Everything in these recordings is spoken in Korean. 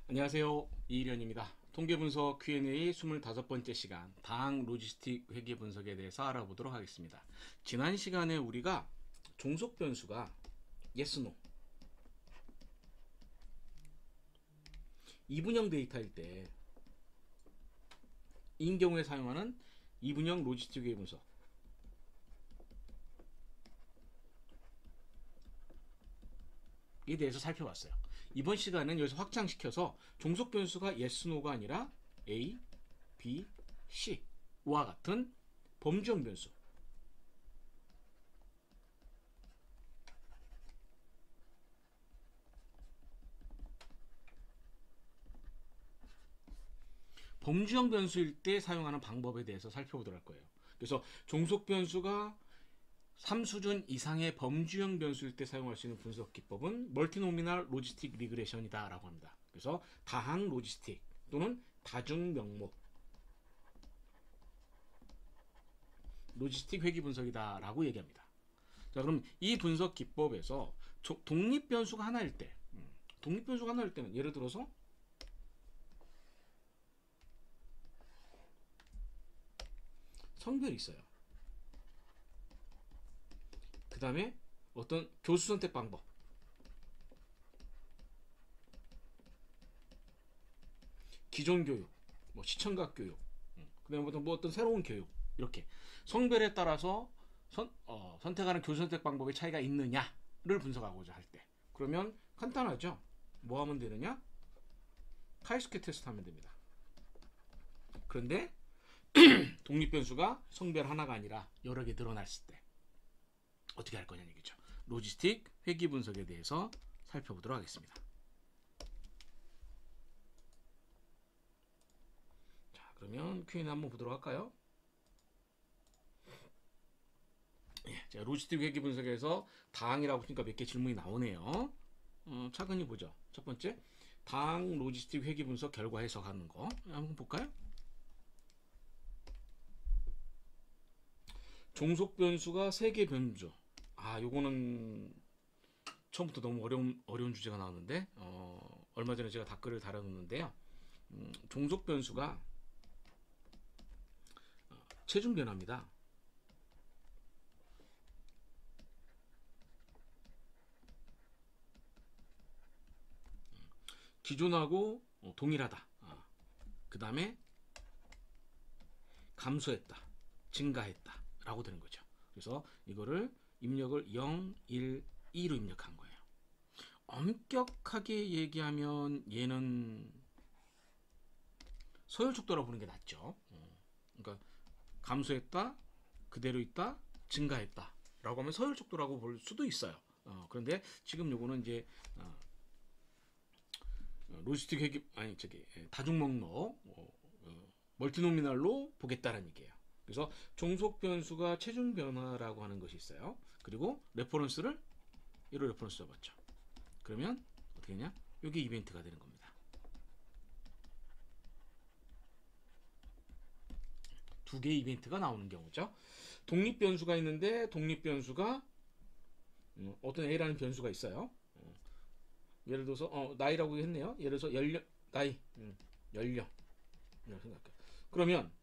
안녕하세요. 이일현입니다. 통계분석 Q&A 25번째 시간 다항 로지스틱 회계 분석에 대해서 알아보도록 하겠습니다. 지난 시간에 우리가 종속 변수가 yes, no 이분형 데이터일 때 인 경우에 사용하는 이분형 로지스틱 회계 분석에 대해서 살펴봤어요. 이번 시간은 여기서 확장시켜서 종속 변수가 yes, no가 아니라 A, B, C와 같은 범주형 변수, 범주형 변수일 때 사용하는 방법에 대해서 살펴보도록 할 거예요. 그래서 종속 변수가 3수준 이상의 범주형 변수일 때 사용할 수 있는 분석 기법은 멀티노미널 로지스틱 리그레션이다 라고 합니다. 그래서 다항 로지스틱 또는 다중 명목 로지스틱 회귀 분석이다 라고 얘기합니다. 자, 그럼 이 분석 기법에서 독립 변수가 하나일 때, 독립 변수가 하나일 때는 예를 들어서 성별이 있어요. 그 다음에 어떤 교수 선택 방법, 기존 교육, 뭐 시청각 교육, 그다음에 뭐 어떤 새로운 교육, 이렇게 성별에 따라서 선택하는 교수 선택 방법의 차이가 있느냐를 분석하고자 할 때, 그러면 간단하죠. 뭐 하면 되느냐? 카이스케 테스트 하면 됩니다. 그런데 독립 변수가 성별 하나가 아니라 여러 개 늘어났을 때 어떻게 할 거냐는 얘기죠. 로지스틱 회귀 분석에 대해서 살펴보도록 하겠습니다. 자, 그러면 Q&A 한번 보도록 할까요? 자, 로지스틱 회귀 분석에서 다항이라고 하니까 몇 개 질문이 나오네요. 차근히 보죠. 첫 번째, 다항 로지스틱 회귀 분석 결과 해석하는 거 한번 볼까요? 종속 변수가 3개 변수. 요거는 처음부터 너무 어려운 주제가 나왔는데, 얼마 전에 제가 댓글을 달아놓는데요. 종속 변수가 체중 변화입니다. 기존하고 동일하다. 그 다음에 감소했다, 증가했다 라고 되는 거죠. 그래서 이거를 입력을 0, 1, 2로 입력한 거예요. 엄격하게 얘기하면 얘는 서열축도라고 보는 게 낫죠. 그러니까 감소했다, 그대로 있다, 증가했다 라고 하면 서열축도라고 볼 수도 있어요. 그런데 지금 요거는 이제 로지스틱 회귀 다중 목록 멀티노미널로 보겠다는 얘기예요. 그래서 종속 변수가 체중 변화라고 하는 것이 있어요. 그리고 레퍼런스를 1호 레퍼런스 잡았죠. 그러면 어떻게 했냐? 이게 이벤트가 되는 겁니다. 두 개의 이벤트가 나오는 경우죠. 독립 변수가 있는데 독립 변수가 어떤 A라는 변수가 있어요. 예를 들어서 나이라고 했네요. 예를 들어서 연령, 나이, 연령 생각해. 그러면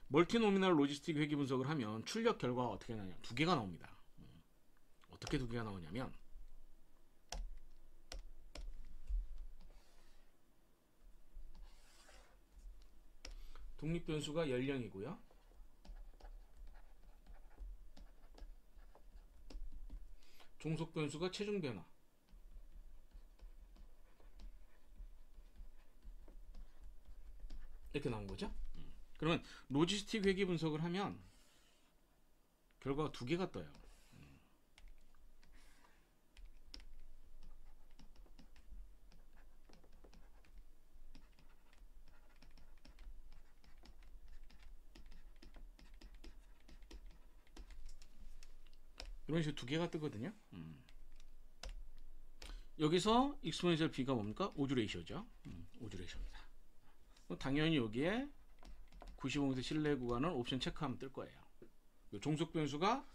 멀티노미널 로지스틱 회귀 분석을 하면 출력 결과가 어떻게 나냐? 두 개가 나옵니다. 어떻게 두 개가 나오냐면 독립 변수가 연령이고요. 종속 변수가 체중 변화. 이렇게 나온 거죠. 그러면 로지스틱 회귀 분석을 하면 결과가 두 개가 떠요. 이런 식으로 두 개가 뜨거든요. 여기서 익스포넨셜 b가 뭡니까? 오주 레이셔죠. 오주 레이셔입니다. 당연히 여기에 95m 실내 구간은 옵션 체크하면 뜰 거예요. 종속 변수가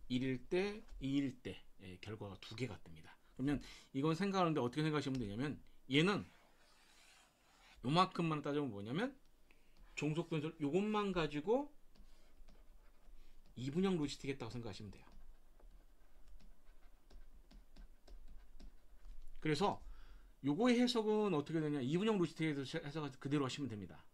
1일 때, 2일 때 결과가 두 개가 뜹니다. 그러면 이건 생각하는데 어떻게 생각하시면 되냐면 얘는 요만큼만 따져보면 뭐냐면 종속 변수를 요것만 가지고 이분형 로지스틱 했다고 생각하시면 돼요. 그래서 요거의 해석은 어떻게 되냐, 이분형 로지스틱에서 해석을 그대로 하시면 됩니다.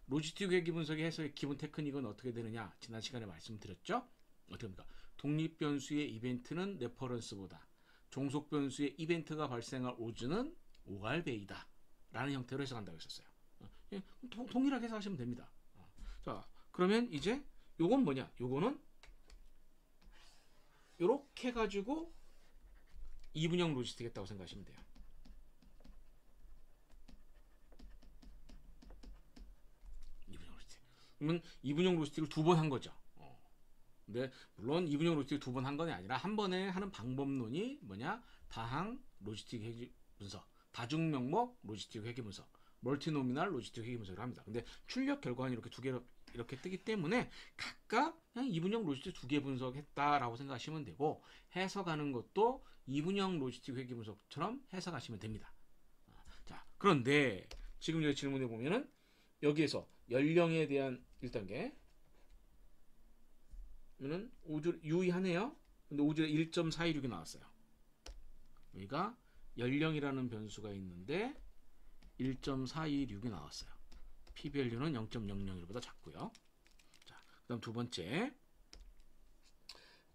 로지스틱 회귀 분석의 해석의 기본 테크닉은 어떻게 되느냐, 지난 시간에 말씀드렸죠. 어떻게 합니까? 독립 변수의 이벤트는 레퍼런스보다 종속 변수의 이벤트가 발생할 오즈는 오갈베이다 라는 형태로 해석한다고 했었어요. 동일하게 해석하시면 됩니다. 자, 그러면 이제 요건 뭐냐, 요거는 요렇게 가지고 이분형 로지스틱 했다고 생각하시면 돼요. 이분형 로지스틱. 그러면 이분형 로지스틱을 두 번 한 거죠. 근데 물론 이분형 로지스틱을 두 번 한 건 아니라 한 번에 하는 방법론이 뭐냐, 다항 로지스틱 회귀 분석, 다중 명목 로지스틱 회귀 분석, 멀티노미널 로지스틱 회귀 분석을 합니다. 근데 출력 결과는 이렇게 두 개로 이렇게 뜨기 때문에 각각 그냥 이분형 로지스틱 두 개 분석했다라고 생각하시면 되고, 해석하는 것도 이분형 로지스틱 회귀 분석처럼 해석하시면 됩니다. 자, 그런데 지금 여기 질문해 보면은 여기에서 연령에 대한 1단계 는 오주 유의하네요. 근데 오주에 1.426이 나왔어요. 여기가 연령이라는 변수가 있는데 1.426이 나왔어요. p-밸류는 0.001보다 작고요. 자, 그다음 두 번째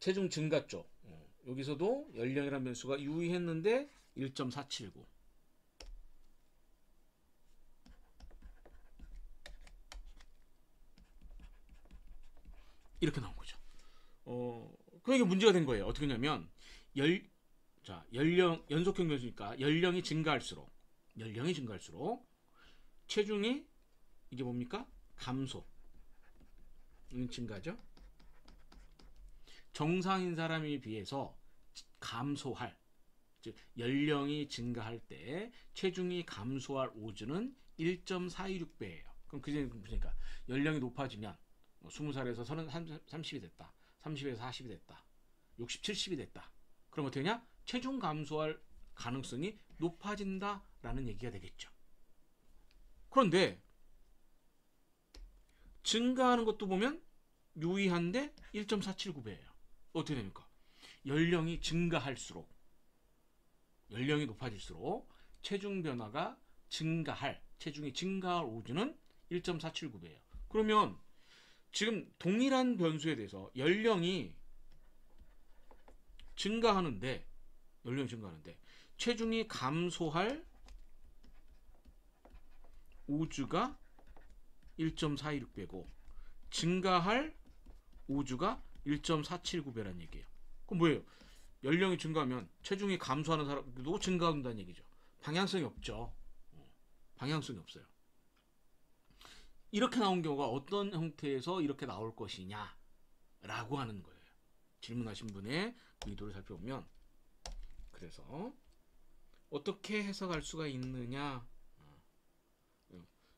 체중 증가 쪽. 여기서도 연령이라는 변수가 유의했는데 1.479. 이렇게 나온 거죠. 그러니까 문제가 된 거예요. 어떻게 하냐면 연령 연속형 변수니까 연령이 증가할수록 체중이 이게 뭡니까? 감소. 증가죠. 정상인 사람에 비해서 감소할, 즉 연령이 증가할 때 체중이 감소할 오즈는 1.426배예요. 그럼 그게 그러니까 연령이 높아지면 20살에서 30이 됐다. 30에서 40이 됐다. 60, 70이 됐다. 그럼 어떻게 되냐? 체중 감소할 가능성이 높아진다라는 얘기가 되겠죠. 그런데 증가하는 것도 보면 유의한데 1.479배예요. 어떻게 됩니까? 연령이 증가할수록, 연령이 높아질수록 체중 변화가 체중이 증가할 오즈는 1.479배예요. 그러면 지금 동일한 변수에 대해서 연령이 증가하는데 체중이 감소할 오즈가 1.426배고 증가할 오즈가 1.479배라는 얘기예요. 그럼 뭐예요? 연령이 증가하면 체중이 감소하는 사람들도 증가한다는 얘기죠. 방향성이 없죠. 방향성이 없어요. 이렇게 나온 경우가 어떤 형태에서 이렇게 나올 것이냐 라고 하는 거예요. 질문하신 분의 의도를 살펴보면, 그래서 어떻게 해석할 수가 있느냐,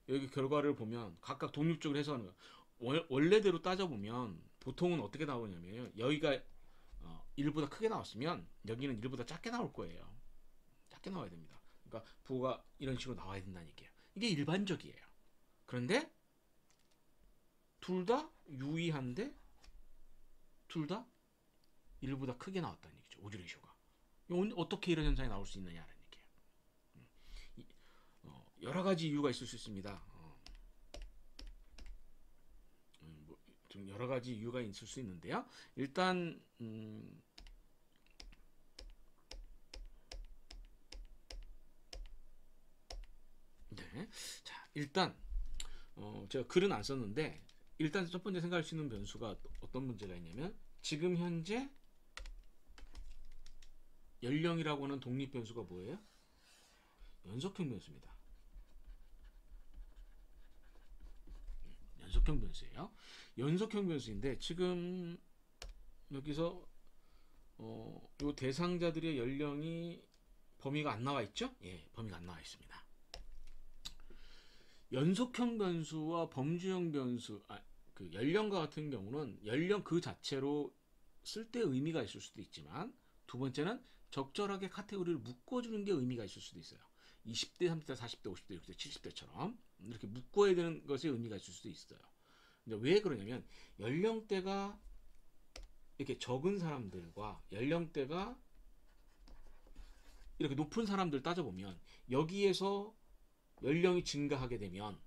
여기 결과를 보면 각각 독립적으로 해석하는 거예요. 원래대로 따져보면 보통은 어떻게 나오냐면 여기가 1보다 크게 나왔으면 여기는 1보다 작게 나올 거예요. 작게 나와야 됩니다. 그러니까 부호가 이런 식으로 나와야 된다는 얘기예요. 이게 일반적이에요. 그런데 둘 다 유의한데 둘 다 1보다 크게 나왔다는 얘기죠. 오즈 레이쇼가. 어떻게 이런 현상이 나올 수 있느냐라는 얘기예요. 여러 가지 이유가 있을 수 있습니다. 좀 여러 가지 이유가 있을 수 있는데요. 일단 네, 자, 일단 제가 글은 안 썼는데 일단 첫 번째 생각할 수 있는 변수가 어떤 문제가 있냐면, 지금 현재 연령이라고 하는 독립 변수가 뭐예요? 연속형 변수입니다. 연속형 변수예요. 연속형 변수인데 지금 여기서 요 대상자들의 연령이 범위가 안 나와 있죠? 예, 범위가 안 나와 있습니다. 연속형 변수와 범주형 변수, 그 연령과 같은 경우는 연령 그 자체로 쓸 때 의미가 있을 수도 있지만, 두 번째는 적절하게 카테고리를 묶어주는 게 의미가 있을 수도 있어요. 20대, 30대, 40대, 50대, 60대, 70대처럼 이렇게 묶어야 되는 것에 의미가 있을 수도 있어요. 근데 왜 그러냐면 연령대가 이렇게 적은 사람들과 연령대가 이렇게 높은 사람들 따져보면 여기에서 연령이 증가하게 되면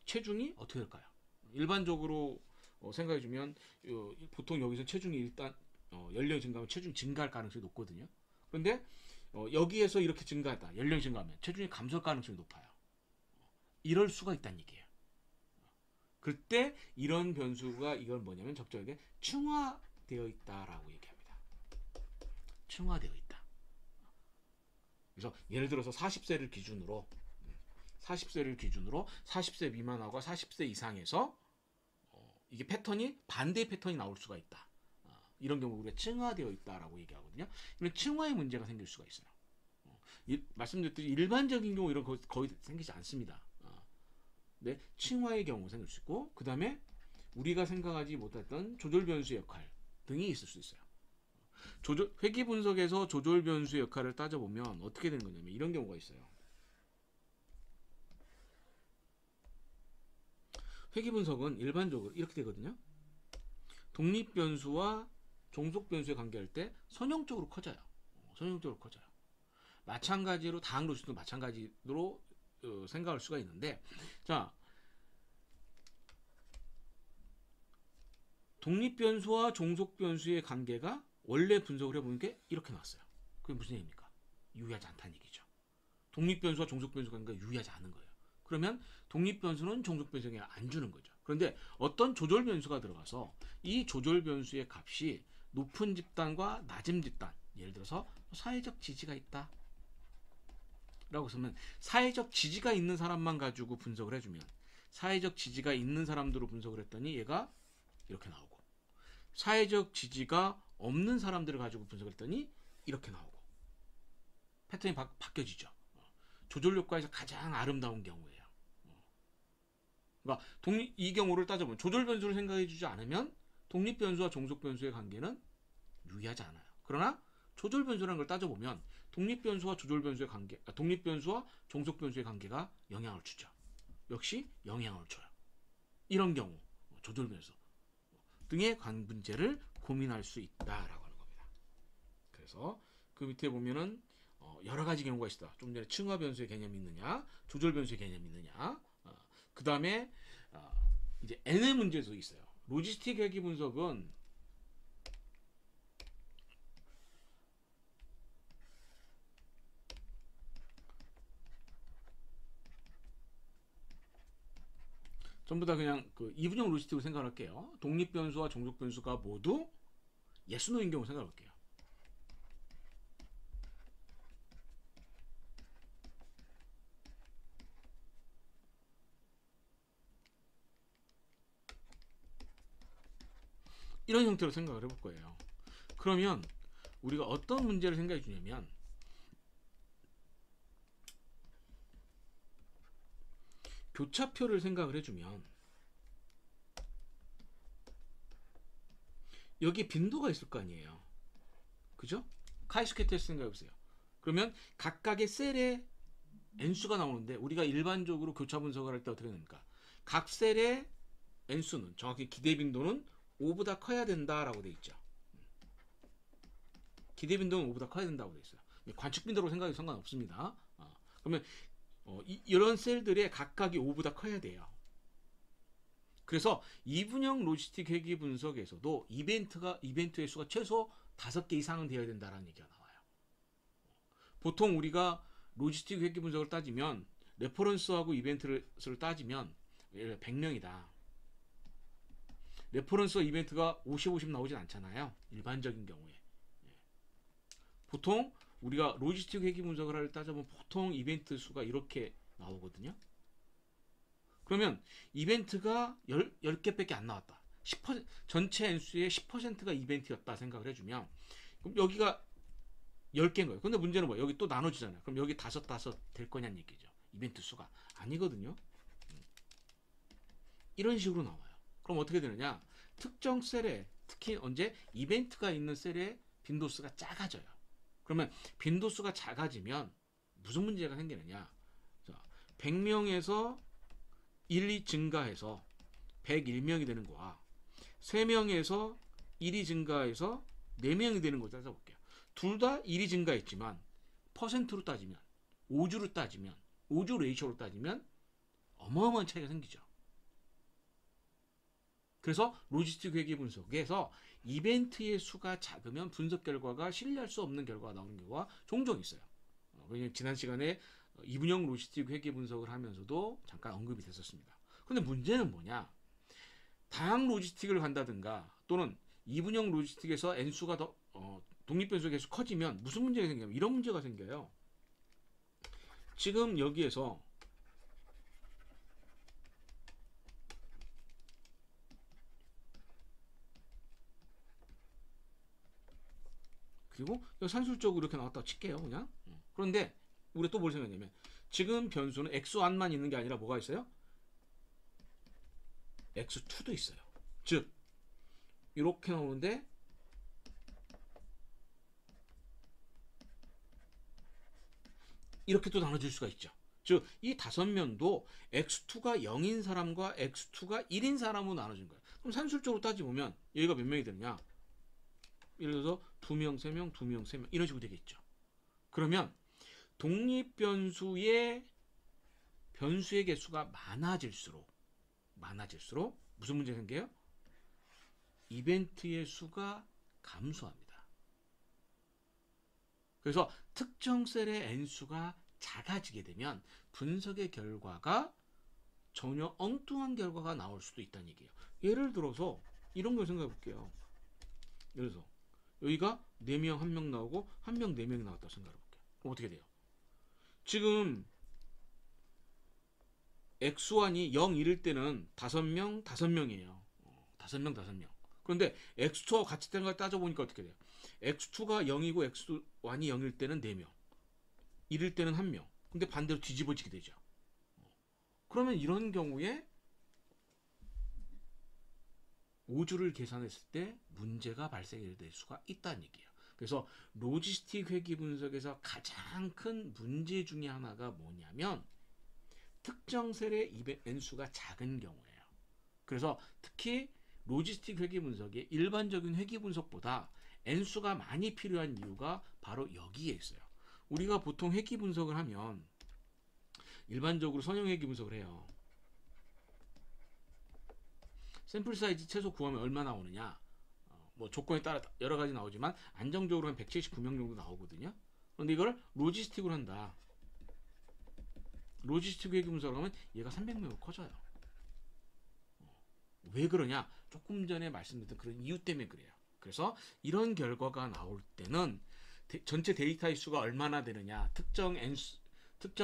체중이 어떻게 될까요? 일반적으로 생각해주면 보통 여기서 체중이 일단 연령이 증가하면 체중이 증가할 가능성이 높거든요. 그런데 여기에서 이렇게 증가했다. 연령이 증가하면 체중이 감소할 가능성이 높아요. 이럴 수가 있다는 얘기예요. 그때 이런 변수가 이건 뭐냐면 적절하게 층화되어 있다라고 얘기합니다. 층화되어 있다. 그래서 예를 들어서 40세를 기준으로 40세 미만하고 40세 이상에서 이게 패턴이 반대 패턴이 나올 수가 있다. 이런 경우 우리가 층화되어 있다라고 얘기하거든요. 이런 층화의 문제가 생길 수가 있어요. 말씀드렸듯이 일반적인 경우 이런 거 거의 생기지 않습니다. 네, 층화의 경우 생길 수 있고 그 다음에 우리가 생각하지 못했던 조절 변수의 역할 등이 있을 수 있어요. 회귀 분석에서 조절 변수의 역할을 따져보면 어떻게 되는 거냐면 이런 경우가 있어요. 회귀 분석은 일반적으로 이렇게 되거든요. 독립 변수와 종속 변수의 관계할 때 선형적으로 커져요. 마찬가지로 다항 로지스도 마찬가지로 생각할 수가 있는데, 자, 독립 변수와 종속 변수의 관계가 원래 분석을 해보는 게 이렇게 나왔어요. 그게 무슨 얘기입니까? 유의하지 않다는 얘기죠. 독립 변수와 종속 변수 관계가 유의하지 않은 거예요. 그러면 독립 변수는 종속 변수에 안 주는 거죠. 그런데 어떤 조절 변수가 들어가서 이 조절 변수의 값이 높은 집단과 낮은 집단, 예를 들어서 사회적 지지가 있다 라고 쓰면 사회적 지지가 있는 사람만 가지고 분석을 해주면 사회적 지지가 있는 사람들로 분석을 했더니 얘가 이렇게 나오고, 사회적 지지가 없는 사람들을 가지고 분석을 했더니 이렇게 나오고, 패턴이 바뀌어지죠. 조절 효과에서 가장 아름다운 경우예요. 그러니까 이 경우를 따져보면 조절 변수를 생각해 주지 않으면 독립 변수와 종속 변수의 관계는 유의하지 않아요. 그러나 조절 변수라는 걸 따져보면 독립 변수와 조절 변수의 관계, 독립 변수와 종속 변수의 관계가 영향을 주죠. 역시 영향을 줘요. 이런 경우 조절 변수 등의 문제를 고민할 수 있다라고 하는 겁니다. 그래서 그 밑에 보면은 여러 가지 경우가 있다. 좀 전에 층화 변수의 개념이 있느냐, 조절 변수의 개념이 있느냐. 그 다음에 이제 N의 문제도 있어요. 로지스틱 회귀 분석은 전부 다 그냥 그 이분형 로지스틱으로 생각할게요. 독립 변수와 종속 변수가 모두 예스노인 경우 생각할게요. 이런 형태로 생각을 해볼 거예요. 그러면 우리가 어떤 문제를 생각해 주냐면, 교차표를 생각을 해주면 여기 빈도가 있을 거 아니에요. 그죠? 카이스케 테스트 생각해 보세요. 그러면 각각의 셀에 n수가 나오는데 우리가 일반적으로 교차 분석을 할 때 어떻게 됩니까? 각 셀의 n수는, 정확히 기대 빈도는 5보다 커야 된다라고 돼 있죠. 기대 빈도는 5보다 커야 된다고 돼 있어요. 관측 빈도로 생각해도 상관없습니다. 그러면 이런 셀들의 각각이 5보다 커야 돼요. 그래서 이분형 로지스틱 회귀 분석에서도 이벤트의 수가 최소 5개 이상은 되어야 된다라는 얘기가 나와요. 보통 우리가 로지스틱 회귀 분석을 따지면 레퍼런스하고 이벤트를 따지면 예를 들어 100명이다. 레퍼런스와 이벤트가 50, 50 나오진 않잖아요. 일반적인 경우에. 보통 우리가 로지스틱 회귀 분석을 할 때 따져보면 보통 이벤트 수가 이렇게 나오거든요. 그러면 이벤트가 10개밖에 안 나왔다. 10%, 전체 N수의 10%가 이벤트였다 생각을 해주면, 그럼 여기가 10개인 거예요. 근데 문제는 뭐예요? 여기 또 나눠지잖아요. 그럼 여기 5 될 거냐는 얘기죠. 이벤트 수가. 아니거든요. 이런 식으로 나와요. 그럼 어떻게 되느냐? 특정 셀에, 특히 언제 이벤트가 있는 셀의 빈도수가 작아져요. 그러면 빈도수가 작아지면 무슨 문제가 생기느냐. 자, 100명에서 1이 증가해서 101명이 되는 거와 3명에서 1이 증가해서 4명이 되는 거 따져볼게요. 둘 다 1이 증가했지만 퍼센트로 따지면, 오주로 따지면, 오주 레이쇼로 따지면 어마어마한 차이가 생기죠. 그래서 로지스틱 회계 분석에서 이벤트의 수가 작으면 분석 결과가 신뢰할 수 없는 결과가 나오는 경우가 종종 있어요. 왜냐하면 지난 시간에 이분형 로지스틱 회계 분석을 하면서도 잠깐 언급이 됐었습니다. 근데 문제는 뭐냐? 다항 로지스틱을 간다든가 또는 이분형 로지스틱에서 N수가 더 독립변수의 개수 커지면 무슨 문제가 생기냐면 이런 문제가 생겨요. 지금 여기에서 그리고 산술적으로 이렇게 나왔다고 칠게요. 그냥. 그런데 우리 또 뭘 생각하냐면 지금 변수는 x1만 있는 게 아니라 뭐가 있어요? x2도 있어요. 즉 이렇게 나오는데 이렇게 또 나눠질 수가 있죠. 즉 이 5면도 x2가 0인 사람과 x2가 1인 사람으로 나눠진 거예요. 그럼 산술적으로 따지보면 여기가 몇 명이 되느냐? 예를 들어서 2명, 3명, 2명, 3명 이런 식으로 되겠죠. 그러면 독립변수의 개수가 많아질수록 무슨 문제가 생겨요? 이벤트의 수가 감소합니다. 그래서 특정 셀의 n수가 작아지게 되면 분석의 결과가 전혀 엉뚱한 결과가 나올 수도 있다는 얘기예요. 예를 들어서 이런 걸 생각해 볼게요. 예를 들어서 여기가 4명 1명 나오고 1명 4명이 나왔다고 생각해 볼게요. 그럼 어떻게 돼요? 지금 x1이 0, 1일 때는 5명, 5명이에요. 5명, 5명. 그런데 x2와 같이 된 걸 따져보니까 어떻게 돼요? x2가 0이고 x1이 0일 때는 4명. 1일 때는 1명. 근데 반대로 뒤집어지게 되죠. 그러면 이런 경우에 오주를 계산했을 때 문제가 발생될 수가 있다는 얘기예요. 그래서 로지스틱 회계 분석에서 가장 큰 문제 중에 하나가 뭐냐면 특정 셀의 n수가 작은 경우예요. 그래서 특히 로지스틱 회계 분석의 일반적인 회계 분석보다 n수가 많이 필요한 이유가 바로 여기에 있어요. 우리가 보통 회계 분석을 하면 일반적으로 선형 회계 분석을 해요. 샘플 사이즈 최소 구하면 얼마 나오느냐? 뭐 조건에 따라 여러 가지 나오지만 안정적으로 한 179명 정도 나오거든요. 그런데 이걸 로지스틱으로 한다. 로지스틱 회계 분석을 하면 얘가 300명으로 커져요. 왜 그러냐? 조금 전에 말씀드렸던 그런 이유 때문에 그래요. 그래서 이런 결과가 나올 때는 전체 데이터의 수가 얼마나 되느냐, 특정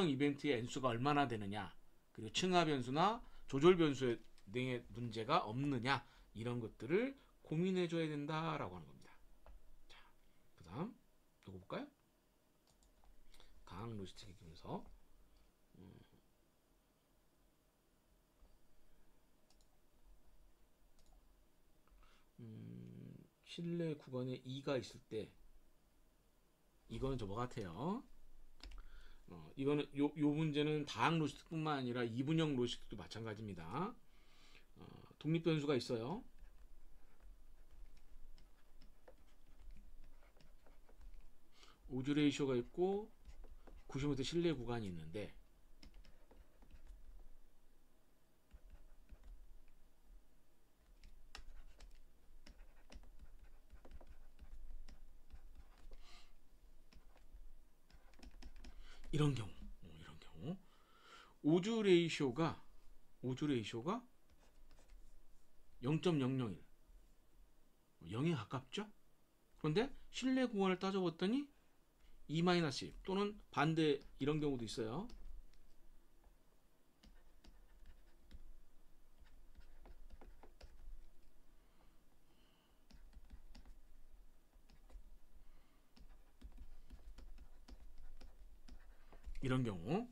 이벤트의 n수가 얼마나 되느냐, 그리고 층하 변수나 조절 변수 등의 문제가 없느냐 이런 것들을 고민해 줘야 된다라고 하는 겁니다. 자, 그다음 이거 볼까요? 다항 로지스틱 회계 분석. 실내 구간에 2가 있을 때 이거는 저 뭐 같아요? 이거는 요 문제는 다항 로지스틱뿐만 아니라 이분형 로지스틱도 마찬가지입니다. 독립 변수가 있어요. 오주 레이쇼가 있고 90m 실내 구간이 있는데 이런 경우 오주 레이쇼가 0.001 0에 가깝죠? 그런데 실내 구간을 따져봤더니 2-1 또는 반대 이런 경우도 있어요. 이런 경우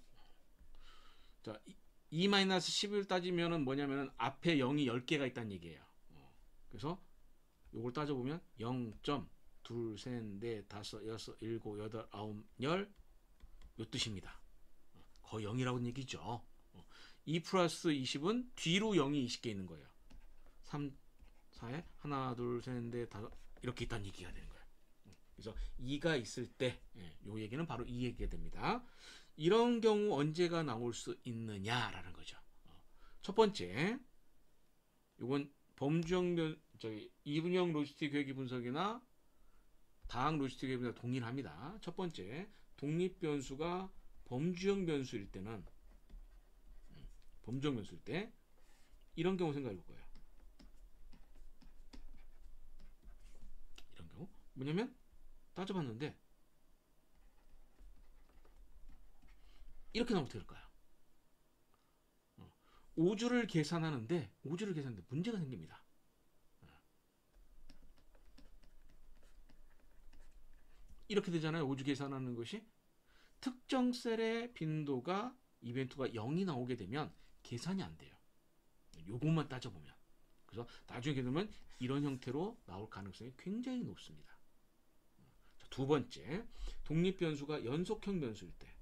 자 2-10을 따지면은 뭐냐면은 앞에 0이 10개가 있다는 얘기예요. 그래서 요걸 따져보면 0. 2, 3, 4, 5, 6, 7, 8, 9, 10 요 뜻입니다. 거의 0이라는 얘기죠. 2 플러스 20은 뒤로 0이 20개 있는 거예요. 3, 4에 하나, 둘, 셋, 넷, 다섯 이렇게 있다는 얘기가 되는 거예요. 그래서 2가 있을 때, 요 얘기는 바로 이 얘기가 됩니다. 이런 경우 언제가 나올 수 있느냐라는 거죠. 첫 번째, 이건 범주형 이분형 로지스틱 회귀 분석이나 다항 로지스틱 회귀 분석 동일합니다. 첫 번째, 독립 변수가 범주형 변수일 때는 범주형 변수일 때 이런 경우 생각해 볼 거예요. 이런 경우 뭐냐면 따져봤는데 이렇게 나오면 어떻게 될까요? 5주를 계산하는데 문제가 생깁니다. 이렇게 되잖아요. 5주 계산하는 것이 특정 셀의 빈도가 이벤트가 0이 나오게 되면 계산이 안 돼요. 요것만 따져보면. 그래서 나중에 되면 이런 형태로 나올 가능성이 굉장히 높습니다. 자, 두 번째, 독립 변수가 연속형 변수일 때.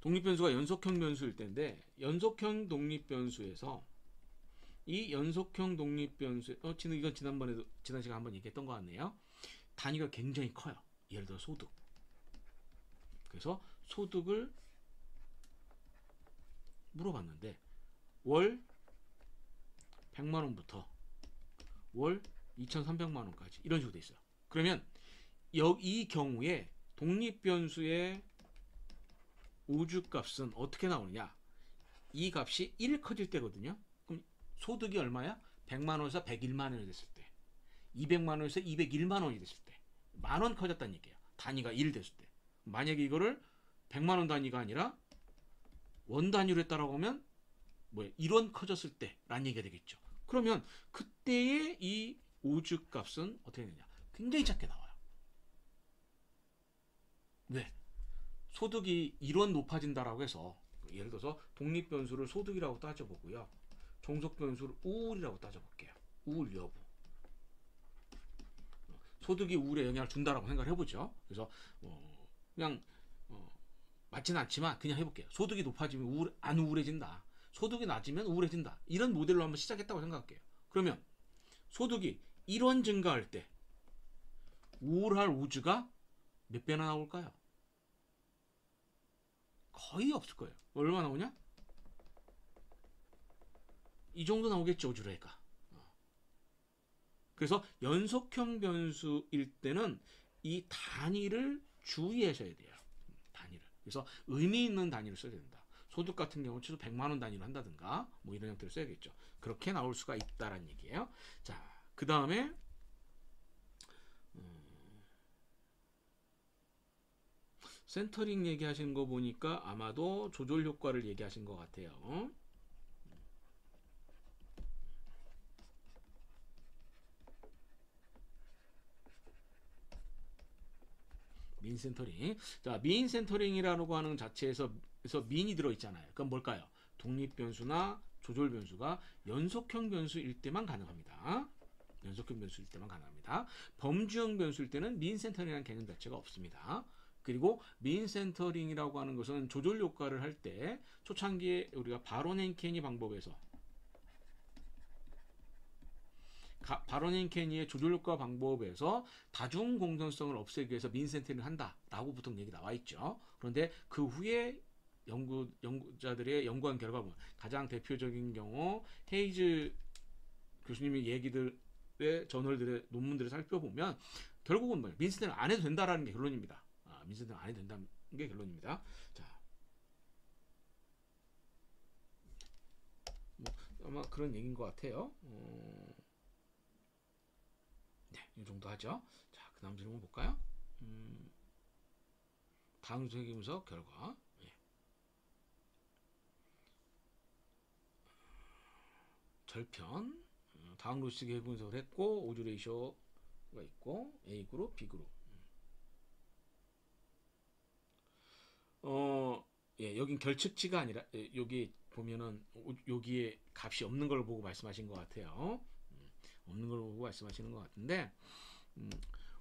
독립 변수가 연속형 변수일 때인데 연속형 독립 변수에서 이 연속형 독립 변수 이건 지난 시간에 한번 얘기했던 것 같네요. 단위가 굉장히 커요. 예를 들어 소득. 그래서 소득을 물어봤는데 월 100만 원부터 월 2,300만 원까지 이런 식으로 돼 있어요. 그러면 이 경우에 독립 변수의 우주 값은 어떻게 나오느냐? 이 값이 1 커질 때거든요. 그럼 소득이 얼마야? 100만 원에서 101만 원이 됐을 때, 200만 원에서 201만 원이 됐을 때, 만 원 커졌다는 얘기예요. 단위가 1 됐을 때. 만약에 이거를 100만 원 단위가 아니라 원 단위로 했다라고 하면 1원 커졌을 때라는 얘기가 되겠죠. 그러면 그때의 이 우주 값은 어떻게 되느냐? 굉장히 작게 나와요. 왜? 소득이 1원 높아진다라고 해서 예를 들어서 독립 변수를 소득이라고 따져보고요. 종속 변수를 우울이라고 따져볼게요. 우울 여부. 소득이 우울에 영향을 준다라고 생각을 해보죠. 그래서 그냥 맞지는 않지만 그냥 해볼게요. 소득이 높아지면 안 우울해진다. 소득이 낮으면 우울해진다. 이런 모델로 한번 시작했다고 생각할게요. 그러면 소득이 1원 증가할 때 우울할 우주가 몇 배나 나올까요? 거의 없을 거예요. 얼마 나오냐? 이 정도 나오겠죠, 우주래가. 그래서 연속형 변수일 때는 이 단위를 주의하셔야 돼요. 단위를. 그래서 의미 있는 단위를 써야 된다. 소득 같은 경우 최소 100만 원 단위로 한다든가 이런 형태를 써야겠죠. 그렇게 나올 수가 있다라는 얘기예요. 자, 그 다음에 센터링 얘기하신 거 보니까 아마도 조절 효과를 얘기하신 것 같아요. 민 센터링. 자, 민 센터링이라고 하는 자체에서 민이 들어있잖아요. 그건 뭘까요? 독립 변수나 조절 변수가 연속형 변수일 때만 가능합니다. 연속형 변수일 때만 가능합니다. 범주형 변수일 때는 민 센터링이라는 개념 자체가 없습니다. 그리고 민 센터링이라고 하는 것은 조절 효과를 할 때 초창기에 우리가 바론 앤 케니 방법에서 바론 앤 케니의 조절 효과 방법에서 다중 공정성을 없애기 위해서 민 센터링을 한다라고 보통 얘기 나와 있죠. 그런데 그 후에 연구자들의 연구한 결과 보면 가장 대표적인 경우 헤이즈 교수님의 얘기들의 저널들의 논문들을 살펴보면 결국은 뭐예요? 민 센터링 안 해도 된다라는 게 결론입니다. 민 센터링 안 해도 된다는 게 결론입니다. 자, 아마 그런 얘기인 것 같아요. 네, 이 정도 하죠. 자, 그 다음 질문 볼까요? 다음 세계 분석 결과. 절편. 다음 로스틱 분석을 했고 오주 레이쇼가 있고 A 그룹, B 그룹. 여긴 결측치가 아니라 여기 보면은 여기에 값이 없는 걸 보고 말씀하신 것 같아요. 없는 걸 보고 말씀하시는 것 같은데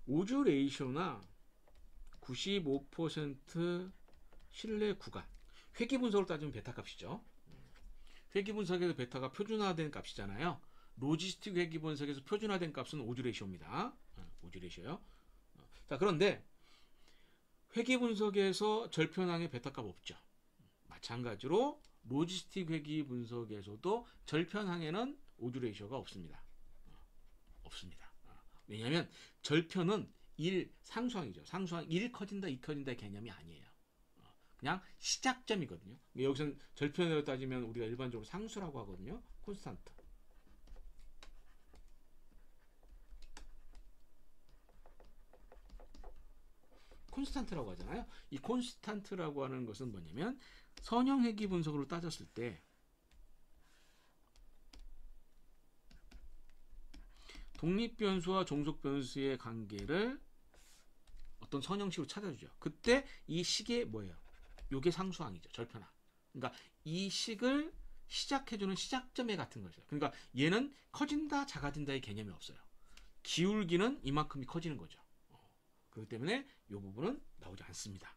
오주 레이쇼나 95% 신뢰 구간. 회귀 분석을 따지면 베타 값이죠. 회귀 분석에서 베타가 표준화된 값이잖아요. 로지스틱 회귀 분석에서 표준화된 값은 오즈 레이시오입니다. 오즈 레이시오요. 자, 그런데 회귀 분석에서 절편항의 베타 값 없죠. 마찬가지로 로지스틱 회귀 분석에서도 절편항에는 오즈 레이시오가 없습니다. 없습니다. 왜냐하면 절편은 1 상수항이죠. 상수항 1 커진다, 2 커진다의 개념이 아니에요. 그냥 시작점이거든요. 여기서는 절편으로 따지면 우리가 일반적으로 상수라고 하거든요. 콘스탄트. 콘스탄트라고 하잖아요. 이 콘스탄트라고 하는 것은 뭐냐면 선형회귀 분석으로 따졌을 때 독립변수와 종속변수의 관계를 어떤 선형식으로 찾아주죠. 그때 이 식의 뭐예요? 요게 상수항이죠. 절편항. 그러니까 이 식을 시작해주는 시작점에 같은 거죠. 그러니까 얘는 커진다, 작아진다의 개념이 없어요. 기울기는 이만큼이 커지는 거죠. 그렇기 때문에 이 부분은 나오지 않습니다.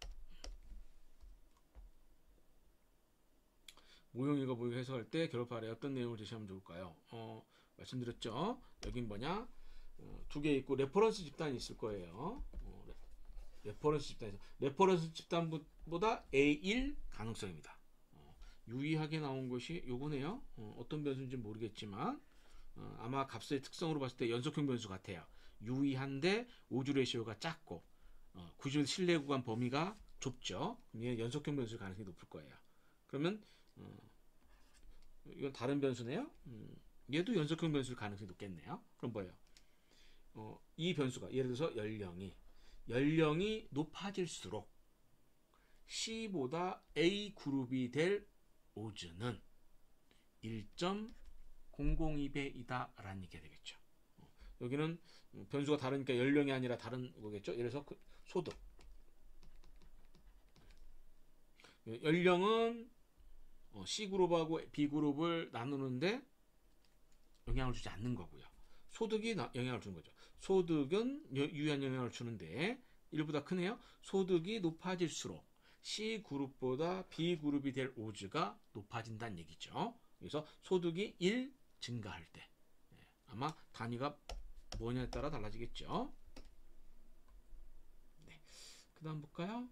모형이가 보이고 해석할 때 결합 아래 어떤 내용을 제시하면 좋을까요? 말씀드렸죠. 여긴 뭐냐? 두 개 있고 레퍼런스 집단이 있을 거예요. 레퍼런스 집단에서 레퍼런스 집단보다 A1 가능성입니다. 유의하게 나온 것이 요거네요. 어떤 변수인지 모르겠지만 아마 값의 특성으로 봤을 때 연속형 변수 같아요. 유의한데 오즈 레시오가 작고 90도 신뢰 구간 범위가 좁죠. 그럼 연속형 변수 가능성이 높을 거예요. 그러면 이건 다른 변수네요. 얘도 연속형 변수일 가능성이 높겠네요. 그럼 뭐예요? 이 변수가 예를 들어서 연령이 높아질수록 C보다 A 그룹이 될 오즈는 1.002배이다 라는 얘기가 되겠죠. 여기는 변수가 다르니까 연령이 아니라 다른 거겠죠. 예를 들어서 소득. 연령은 C그룹하고 B그룹을 나누는데 영향을 주지 않는 거고요. 소득이 영향을 주는 거죠. 소득은 유의한 영향을 주는데 1보다 크네요. 소득이 높아질수록 C그룹보다 B그룹이 될 오즈가 높아진다는 얘기죠. 그래서 소득이 1 증가할 때 아마 단위가 뭐냐에 따라 달라지겠죠. 네. 그 다음 볼까요?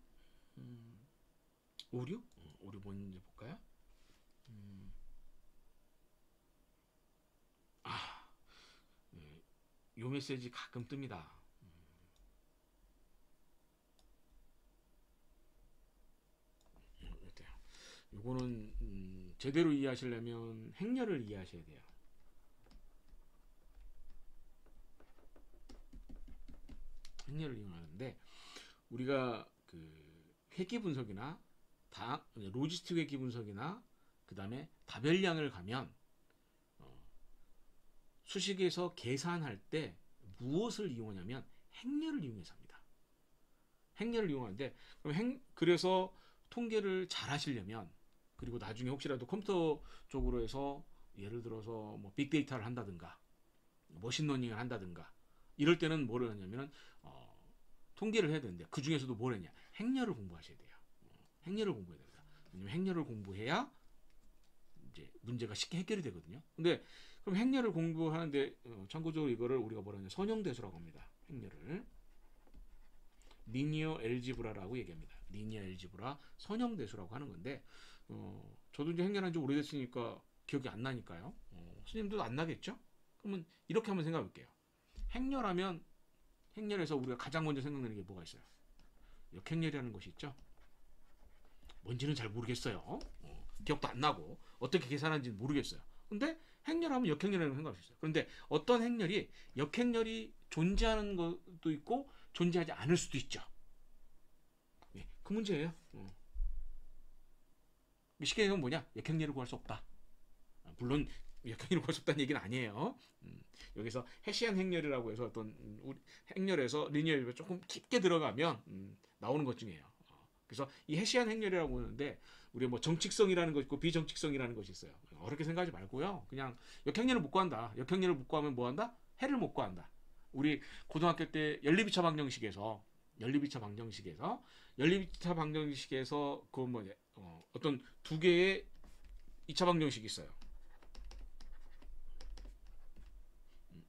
오류? 오류 뭔지 볼까요? 요 메시지 가끔 뜹니다. 요거는 제대로 이해하시려면 행렬을 이해하셔야 돼요. 행렬을 이용하는데 우리가 그 회귀 분석이나 로지스틱 회귀 분석이나 그 다음에 다별량을 가면 수식에서 계산할 때 무엇을 이용하냐면 행렬을 이용해서 합니다. 행렬을 이용하는데 그래서 통계를 잘 하시려면 그리고 나중에 혹시라도 컴퓨터 쪽으로 해서 예를 들어서 뭐 빅데이터를 한다든가 머신러닝을 한다든가 이럴 때는 뭐를 하냐면 통계를 해야 되는데 그 중에서도 뭘 했냐? 행렬을 공부하셔야 돼요. 행렬을 공부해야 됩니다. 왜냐면 행렬을 공부해야 이제 문제가 쉽게 해결이 되거든요. 근데 그럼 행렬을 공부하는데 참고적으로 이거를 우리가 뭐라 하냐? 선형대수라고 합니다. 행렬을 리니어 엘지브라라고 얘기합니다. 리니어 엘지브라 선형대수라고 하는 건데 저도 이제 행렬한 지 오래됐으니까 기억이 안 나니까요. 스님들도 안 나겠죠? 그러면 이렇게 한번 생각해 볼게요. 행렬하면 행렬에서 우리가 가장 먼저 생각나는 게 뭐가 있어요? 역행렬이라는 것이 있죠. 뭔지는 잘 모르겠어요. 기억도 안 나고 어떻게 계산하는지는 모르겠어요. 근데 행렬하면 역행렬이라는 생각할 수 있어요. 그런데 어떤 행렬이 역행렬이 존재하는 것도 있고 존재하지 않을 수도 있죠. 네, 그 문제예요. 쉽게 얘기하면 뭐냐? 역행렬을 구할 수 없다. 물론 역행렬을 구할 수 없다는 얘기는 아니에요. 여기서 해시안 행렬이라고 해서 어떤 행렬에서 리니어를 조금 깊게 들어가면 나오는 것 중이에요. 그래서 이 해시안 행렬이라고 하는데 우리 뭐 정칙성이라는 것이 있고 비정칙성이라는 것이 있어요. 어렵게 생각하지 말고요. 그냥 역행렬을 못 구한다. 역행렬을 못 구하면 뭐 한다? 해를 못 구한다. 우리 고등학교 때 연립이차 방정식에서 연립 2차 방정식에서 그 뭐냐 어떤 두 개의 2차 방정식이 있어요.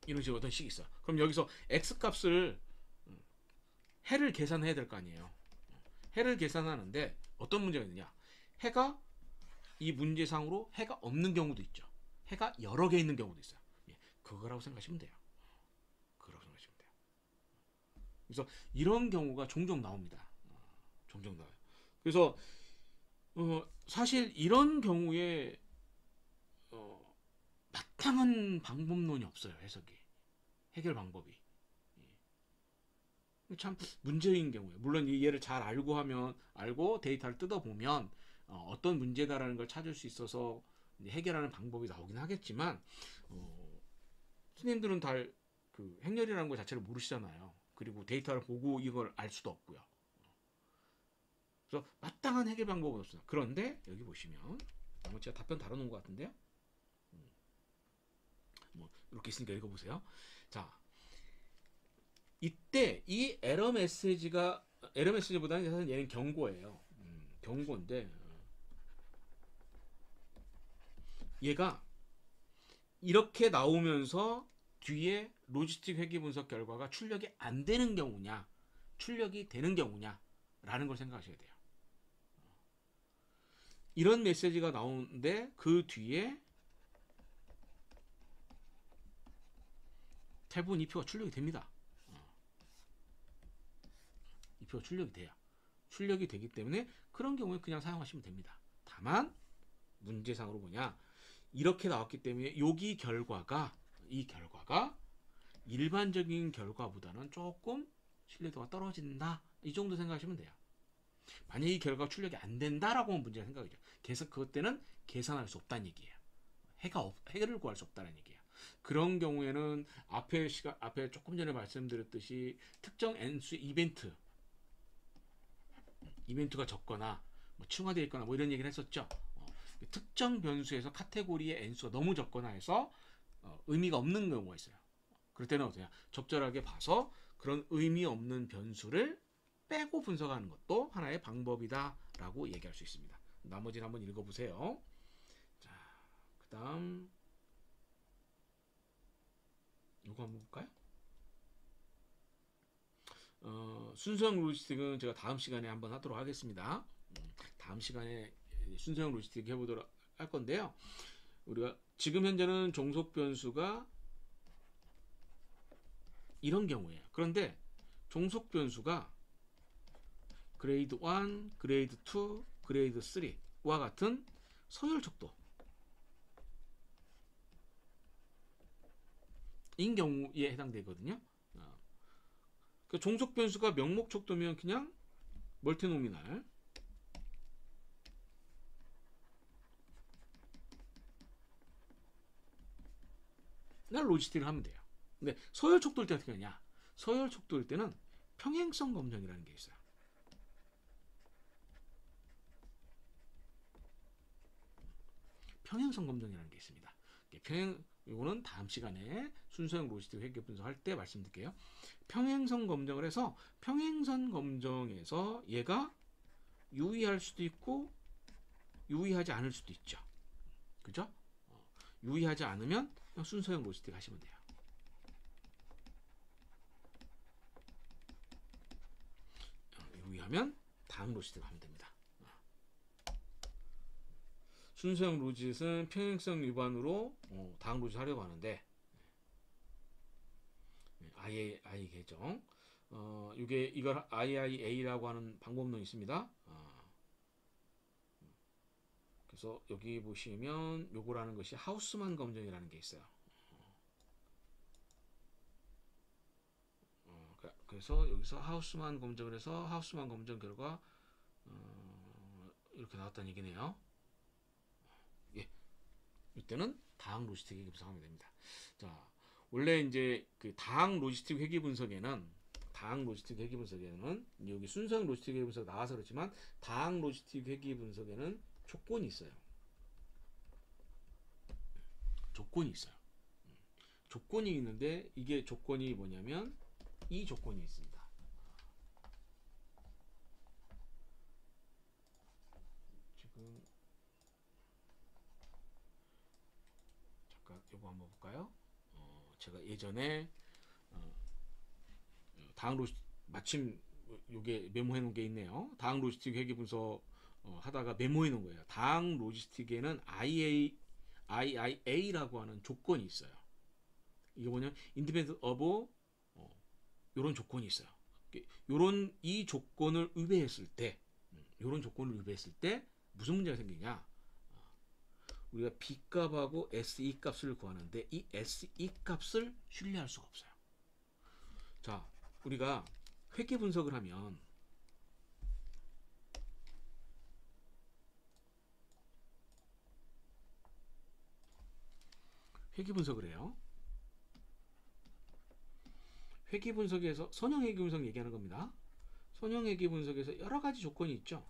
이런 식으로 어떤 식이 있어. 그럼 여기서 x 값을 해를 계산해야 될 거 아니에요. 해를 계산하는데 어떤 문제가 있느냐? 해가 이 문제상으로 해가 없는 경우도 있죠. 해가 여러 개 있는 경우도 있어요. 예, 그거라고 생각하시면 돼요. 그래서 이런 경우가 종종 나옵니다. 종종 나와요. 그래서 사실 이런 경우에 바탕한 방법론이 없어요. 해결 방법이. 참 문제인 경우에 물론 이 얘를 잘 알고 데이터를 뜯어보면 어떤 문제다라는 걸 찾을 수 있어서 해결하는 방법이 나오긴 하겠지만 선생님들은 다 그 행렬이라는 것 자체를 모르시잖아요. 그리고 데이터를 보고 이걸 알 수도 없고요. 그래서 마땅한 해결 방법은 없습니다. 그런데 여기 보시면 제가 답변 다뤄놓은 것 같은데요. 뭐 이렇게 있으니까 읽어보세요. 자, 이때 이 에러 메시지보다는 사실 얘는 경고예요. 경고인데 얘가 이렇게 나오면서 뒤에 로지스틱 회귀 분석 결과가 출력이 안 되는 경우냐, 출력이 되는 경우냐라는 걸 생각하셔야 돼요. 이런 메시지가 나오는데 그 뒤에 대부분 이 표가 출력이 됩니다. 이 표가 출력이 돼요. 출력이 되기 때문에 그런 경우에 그냥 사용하시면 됩니다. 다만 문제상으로 뭐냐, 이렇게 나왔기 때문에 이 결과가 일반적인 결과보다는 조금 신뢰도가 떨어진다, 이 정도 생각하시면 돼요. 만약 이 결과가 출력이 안 된다라고 하면 문제가 생각이죠. 그래서 그것 때는 계산할 수 없다는 얘기예요. 해결을 구할 수 없다는 얘기예요. 그런 경우에는 앞에 조금 전에 말씀드렸듯이 특정 n수 이벤트가 적거나 뭐 층화되어 있거나 뭐 이런 얘기를 했었죠. 특정 변수에서 카테고리의 n수가 너무 적거나 해서 의미가 없는 경우가 있어요. 그럴 때는 어떠냐, 적절하게 봐서 그런 의미 없는 변수를 빼고 분석하는 것도 하나의 방법이다라고 얘기할 수 있습니다. 나머지는 한번 읽어보세요. 자, 그 다음 이거 한번 볼까요? 순수형 로지스틱은 제가 다음 시간에 한번 하도록 하겠습니다. 다음 시간에 순수형 로지스틱 해보도록 할 건데요. 우리가 지금 현재는 종속 변수가 이런 경우예요. 그런데 종속 변수가 그레이드 1, 그레이드 2, 그레이드 3와 같은 서열 척도인 경우에 해당되거든요. 그 종속 변수가 명목 척도면 그냥 멀티노미널, 로지스틱을 하면 돼요. 근데 서열 척도일 때 어떻게 하냐? 서열 척도일 때는 평행성 검정이라는 게 있어요. 평행성 검정이라는 게 있습니다. 이거는 다음 시간에 순서형 로지스틱 회계 분석할 때 말씀드릴게요. 평행선 검정을 해서 평행선 검정에서 얘가 유의할 수도 있고 유의하지 않을 수도 있죠. 그죠? 유의하지 않으면 그냥 순서형 로지스틱 하시면 돼요. 유의하면 다음 로지스틱 하면 됩니다. 순서형 로짓은 평행성 위반으로 다음 로짓 하려고 하는데 II 계정 이걸 IIA라고 하는 방법론이 있습니다. 그래서 여기 보시면 요거라는 것이 하우스만 검정이라는 게 있어요. 그래서 여기서 하우스만 검정을 해서 하우스만 검정 결과 이렇게 나왔다는 얘기네요. 예, 이때는 다항 로지스틱 회귀 분석하면 됩니다. 자, 원래 이제 그 다항 로지스틱 회귀 분석에는 여기 순서형 로지스틱 회귀 분석 나와서 그렇지만 다항 로지스틱 회귀 분석에는 조건이 있어요. 조건이 있는데 이게 조건이 뭐냐면 이 조건이 있습니다. 요거 한번 볼까요? 제가 예전에 다음 로지 마침 요게 메모해 놓은 게 있네요. 다음 로지스틱 회계 분석 하다가 메모해 놓은 거예요. 다음 로지스틱에는 IIA라고 하는 조건이 있어요. 이게 뭐냐면 independent of 이런 조건이 있어요. 요런 이 조건을 위배했을 때, 요런 조건을 위배했을 때 무슨 문제가 생기냐? 우리가 B 값하고 SE 값을 구하는데 이 SE 값을 신뢰할 수가 없어요. 자, 우리가 회계 분석을 하면 회계 분석을 해요. 회계 분석에서 선형 회계 분석 얘기하는 겁니다. 선형 회계 분석에서 여러 가지 조건이 있죠.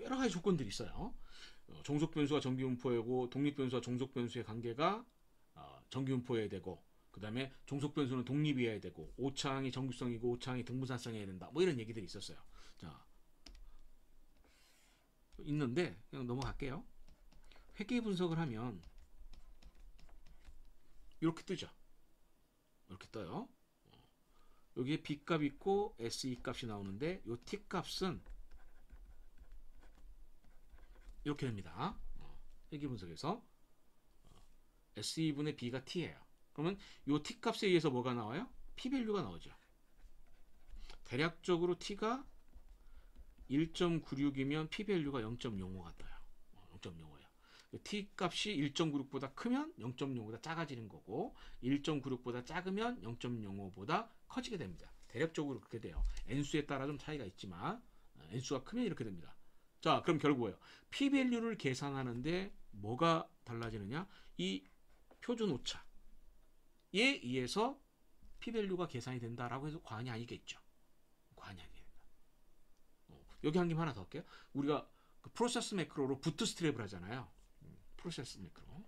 여러 가지 조건들이 있어요. 종속 변수가 정기 분포이고 독립 변수와 종속 변수의 관계가 정기 분포해야 되고, 그 다음에 종속 변수는 독립이어야 되고, 오차항이 정규성이고 오차항이 등분산성이어야 된다. 뭐 이런 얘기들이 있었어요. 자, 있는데 그냥 넘어갈게요. 회계 분석을 하면 이렇게 뜨죠. 이렇게 떠요. 여기에 B 값 있고 SE 값이 나오는데 이 T 값은 이렇게 됩니다. 회계 분석에서 SE분의 B가 T예요. 그러면 이 T 값에 의해서 뭐가 나와요? P-밸류가 나오죠. 대략적으로 T가 1.96이면 P-밸류가 0.05가 떠요. 0.05예요. T 값이 1.96보다 크면 0.05보다 작아지는 거고 1.96보다 작으면 0.05보다 커지게 됩니다. 대략적으로 그렇게 돼요. N수에 따라 좀 차이가 있지만 N수가 크면 이렇게 됩니다. 자, 그럼 결국 뭐예요? P-밸류를 계산하는데 뭐가 달라지느냐? 이 표준 오차에 의해서 P-밸류가 계산이 된다라고 해서 과언이 아니겠죠. 과언이 아니다. 여기 한 김 하나 더 할게요. 우리가 그 프로세스 매크로로 부트스트랩을 하잖아요. 프로세스 매크로.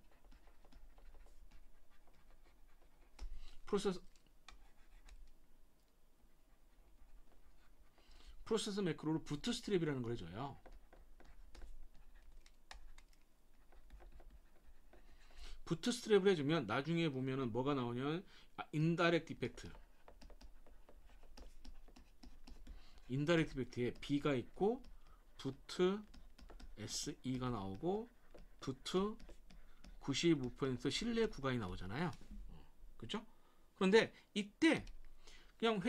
프로세스 매크로로 부트스트랩이라는 걸 해줘요. 부트스트랩을 해주면 나중에 보면은 뭐가 나오냐면 인다이렉트 이펙트. 인다이렉트 이펙트에 B가 있고 부트 SE가 나오고 부트 95% 신뢰 구간이 나오잖아요. 그렇죠? 그런데 이때 그냥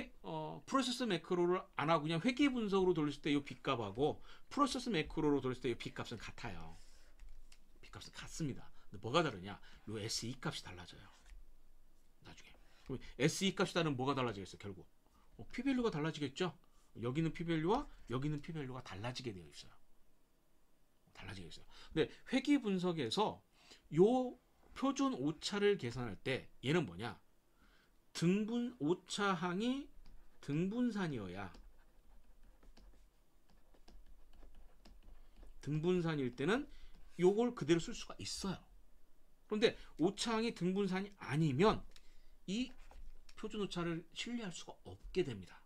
프로세스 매크로를 안 하고 그냥 회계 분석으로 돌렸을 때 이 B값하고 프로세스 매크로로 돌렸을 때 이 B값은 같아요. B값은 같습니다. 근데 뭐가 다르냐? 이 SE 값이 달라져요. 나중에. 그럼 SE 값이 다르면 뭐가 달라지겠어요? 결국 P-밸류가 달라지겠죠? 여기는 P-밸류와 여기는 P-밸류가 달라지게 되어 있어요. 달라지게 있어요. 근데 회계 분석에서 요 표준 오차를 계산할 때 얘는 뭐냐? 등분 오차항이 등분산이어야 등분산일 때는 요걸 그대로 쓸 수가 있어요. 그런데 오차항이 등분산이 아니면 이 표준 오차를 신뢰할 수가 없게 됩니다.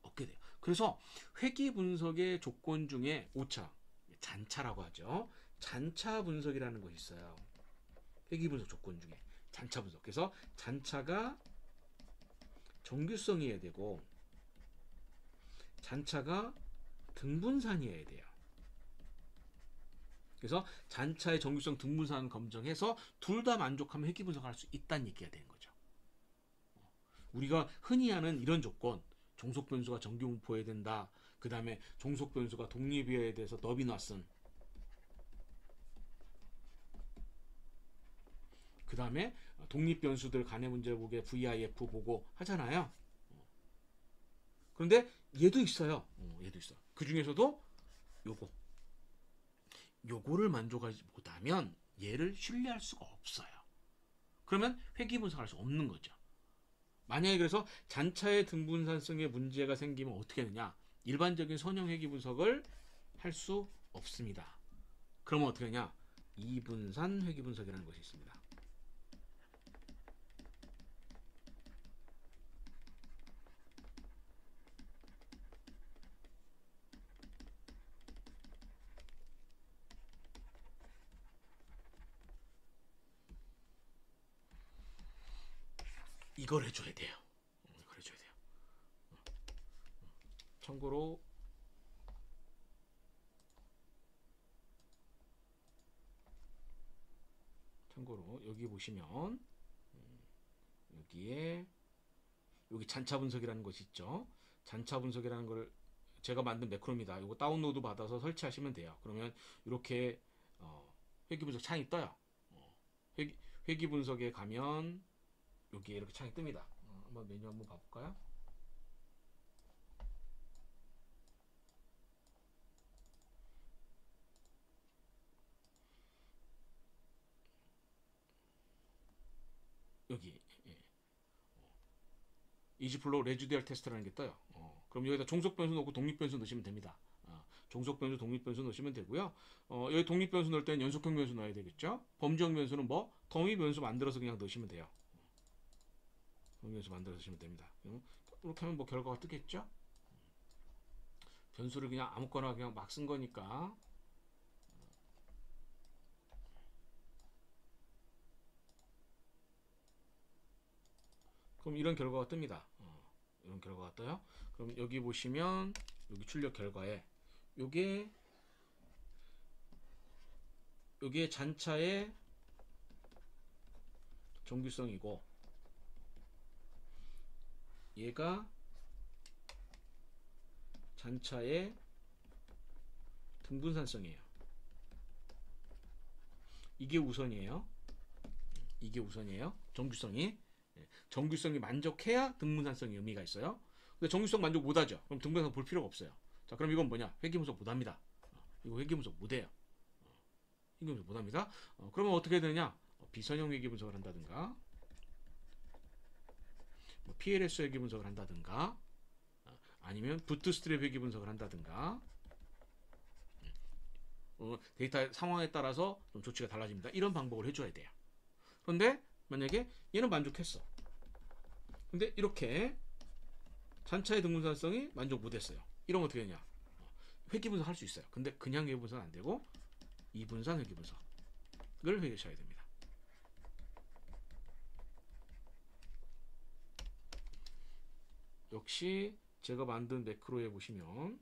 없게 돼요. 그래서 회계 분석의 조건 중에 오차, 잔차라고 하죠. 잔차 분석이라는 것이 있어요. 회계 분석 조건 중에 잔차 분석. 그래서 잔차가 정규성이어야 되고 잔차가 등분산이어야 돼요. 그래서 잔차의 정규성 등분산 검증해서 둘 다 만족하면 회계 분석할 수 있다는 얘기가 되는 거죠. 우리가 흔히 하는 이런 조건, 종속 변수가 정규 분포해야 된다. 그 다음에 종속 변수가 독립이어야 돼서 너비너슨. 그 다음에 독립 변수들 간의 문제 보게 VIF 보고 하잖아요. 그런데 얘도 있어요. 얘도 있어. 그 중에서도 요거를 만족하지 못하면 얘를 신뢰할 수가 없어요. 그러면 회계 분석할 수 없는 거죠. 만약에 그래서 잔차의 등분산성에 문제가 생기면 어떻게 하느냐? 일반적인 선형 회계 분석을 할 수 없습니다. 그러면 어떻게 하냐? 이분산 회귀 분석이라는 것이 있습니다. 이걸 해줘야 돼요. 이걸 해줘야 돼요. 참고로 여기 보시면 여기에 여기 잔차 분석이라는 것이 있죠. 잔차 분석이라는 걸 제가 만든 매크로입니다. 이거 다운로드 받아서 설치하시면 돼요. 그러면 이렇게 회귀 분석 창이 떠요. 회귀 분석에 가면 여기에 이렇게 창이 뜹니다. 한번 메뉴 한번 봐볼까요? 여기 이지플로우 레지듀얼 테스트라는 게 떠요. 그럼 여기다 종속 변수 넣고 독립 변수 넣으시면 됩니다. 종속 변수, 독립 변수 넣으시면 되고요. 여기 독립 변수 넣을 때는 연속형 변수 넣어야 되겠죠. 범주형 변수는 뭐 더미 변수 만들어서 그냥 넣으시면 돼요. 더미 변수 만들어서 넣으시면 됩니다. 이렇게 하면 뭐 결과가 뜨겠죠. 변수를 그냥 아무거나 그냥 막 쓴 거니까. 그럼 이런 결과가 뜹니다. 이런 결과가 떠요. 그럼 여기 보시면 여기 출력 결과에 요게 잔차의 정규성이고 얘가 잔차의 등분산성이에요. 이게 우선이에요. 이게 우선이에요. 정규성이 만족해야 등분산성이 의미가 있어요. 근데 정규성 만족 못하죠. 그럼 등분산성 볼 필요가 없어요. 자, 그럼 이건 뭐냐? 회귀 분석 못합니다. 이거 회귀 분석 못해요. 회귀 분석 못합니다. 그러면 어떻게 되느냐? 비선형 회귀 분석을 한다든가, 뭐 PLS 회귀 분석을 한다든가, 아니면 부트스트랩 회귀 분석을 한다든가. 데이터 상황에 따라서 좀 조치가 달라집니다. 이런 방법을 해줘야 돼요. 그런데 만약에 얘는 만족했어. 근데 이렇게 잔차의 등분산성이 만족 못했어요. 이러면 어떻게 되냐? 회귀 분석 할 수 있어요. 근데 그냥 회귀 분석은 안 되고 이분산 회귀 분석을 회귀하셔야 됩니다. 역시 제가 만든 매크로에 보시면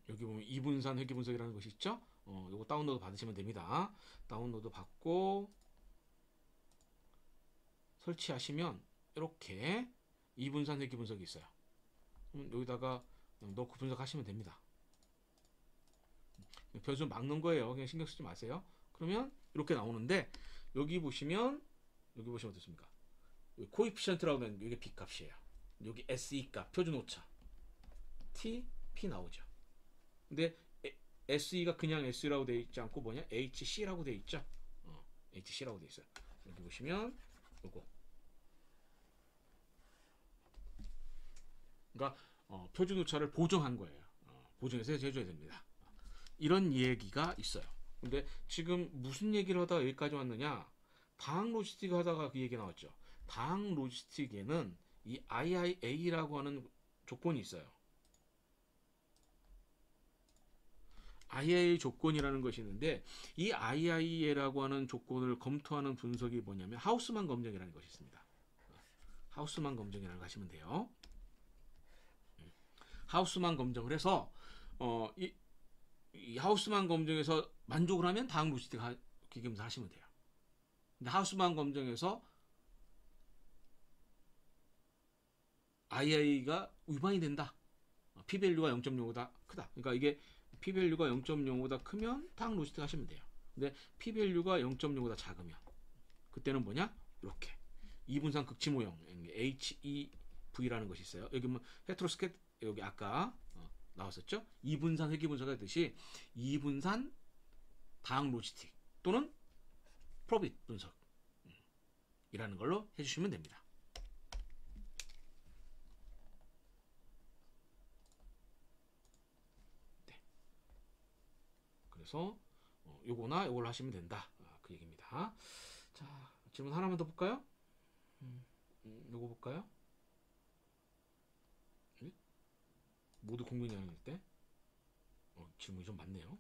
여기 보면 이분산 회귀 분석이라는 것이 있죠. 요거 다운로드 받으시면 됩니다. 다운로드 받고 설치하시면 이렇게 이분산 회귀 분석이 있어요. 여기다가 넣고 분석하시면 됩니다. 변수 막는 거예요. 그냥 신경 쓰지 마세요. 그러면 이렇게 나오는데 여기 보시면 어떻습니까? 코이피션트라고 하면 이게 B 값이에요. 여기 SE 값 표준 오차 T, P 나오죠. 근데 SE가 그냥 SE라고 되어 있지 않고 뭐냐? HC라고 되어 있죠. HC라고 되어 있어요. 여기 보시면 요거. 그러니까 표준 오차를 보정한 거예요. 보정해서 해줘야 됩니다. 이런 얘기가 있어요. 근데 지금 무슨 얘기를 하다가 여기까지 왔느냐? 다항 로지스틱 하다가 그 얘기 나왔죠. 다항 로지스틱에는 이 IIA라고 하는 조건이 있어요. IIA 조건이라는 것이 있는데 이 IIA라고 하는 조건을 검토하는 분석이 뭐냐면 하우스만 검정이라는 것이 있습니다. 하우스만 검정이라는 거 하시면 돼요. 하우스만 검정을 해서 이 하우스만 검정해서 만족을 하면 다항 로지스틱 기계분석 하시면 돼요. 근데 하우스만 검정해서 IIA가 위반이 된다. P-밸류가 0.05보다 크다. 그러니까 이게 P-밸류가 0.05보다 크면 다항 로지스틱 하시면 돼요. 근데 P-밸류가 0.05보다 작으면 그때는 뭐냐? 이렇게 이분산 극치 모형 HEV라는 것이 있어요. 여기 뭐 헤트로스켓 여기 아까 나왔었죠? 이분산 회귀 분석을 하듯이 이분산 다항 로지스틱 또는 프로빗 분석이라는 걸로 해주시면 됩니다. 네. 그래서 요거나 요걸 하시면 된다. 그 얘기입니다. 자, 질문 하나만 더 볼까요? 요거 볼까요? 네? 모두 공명이 아닐 때 질문이 좀 많네요.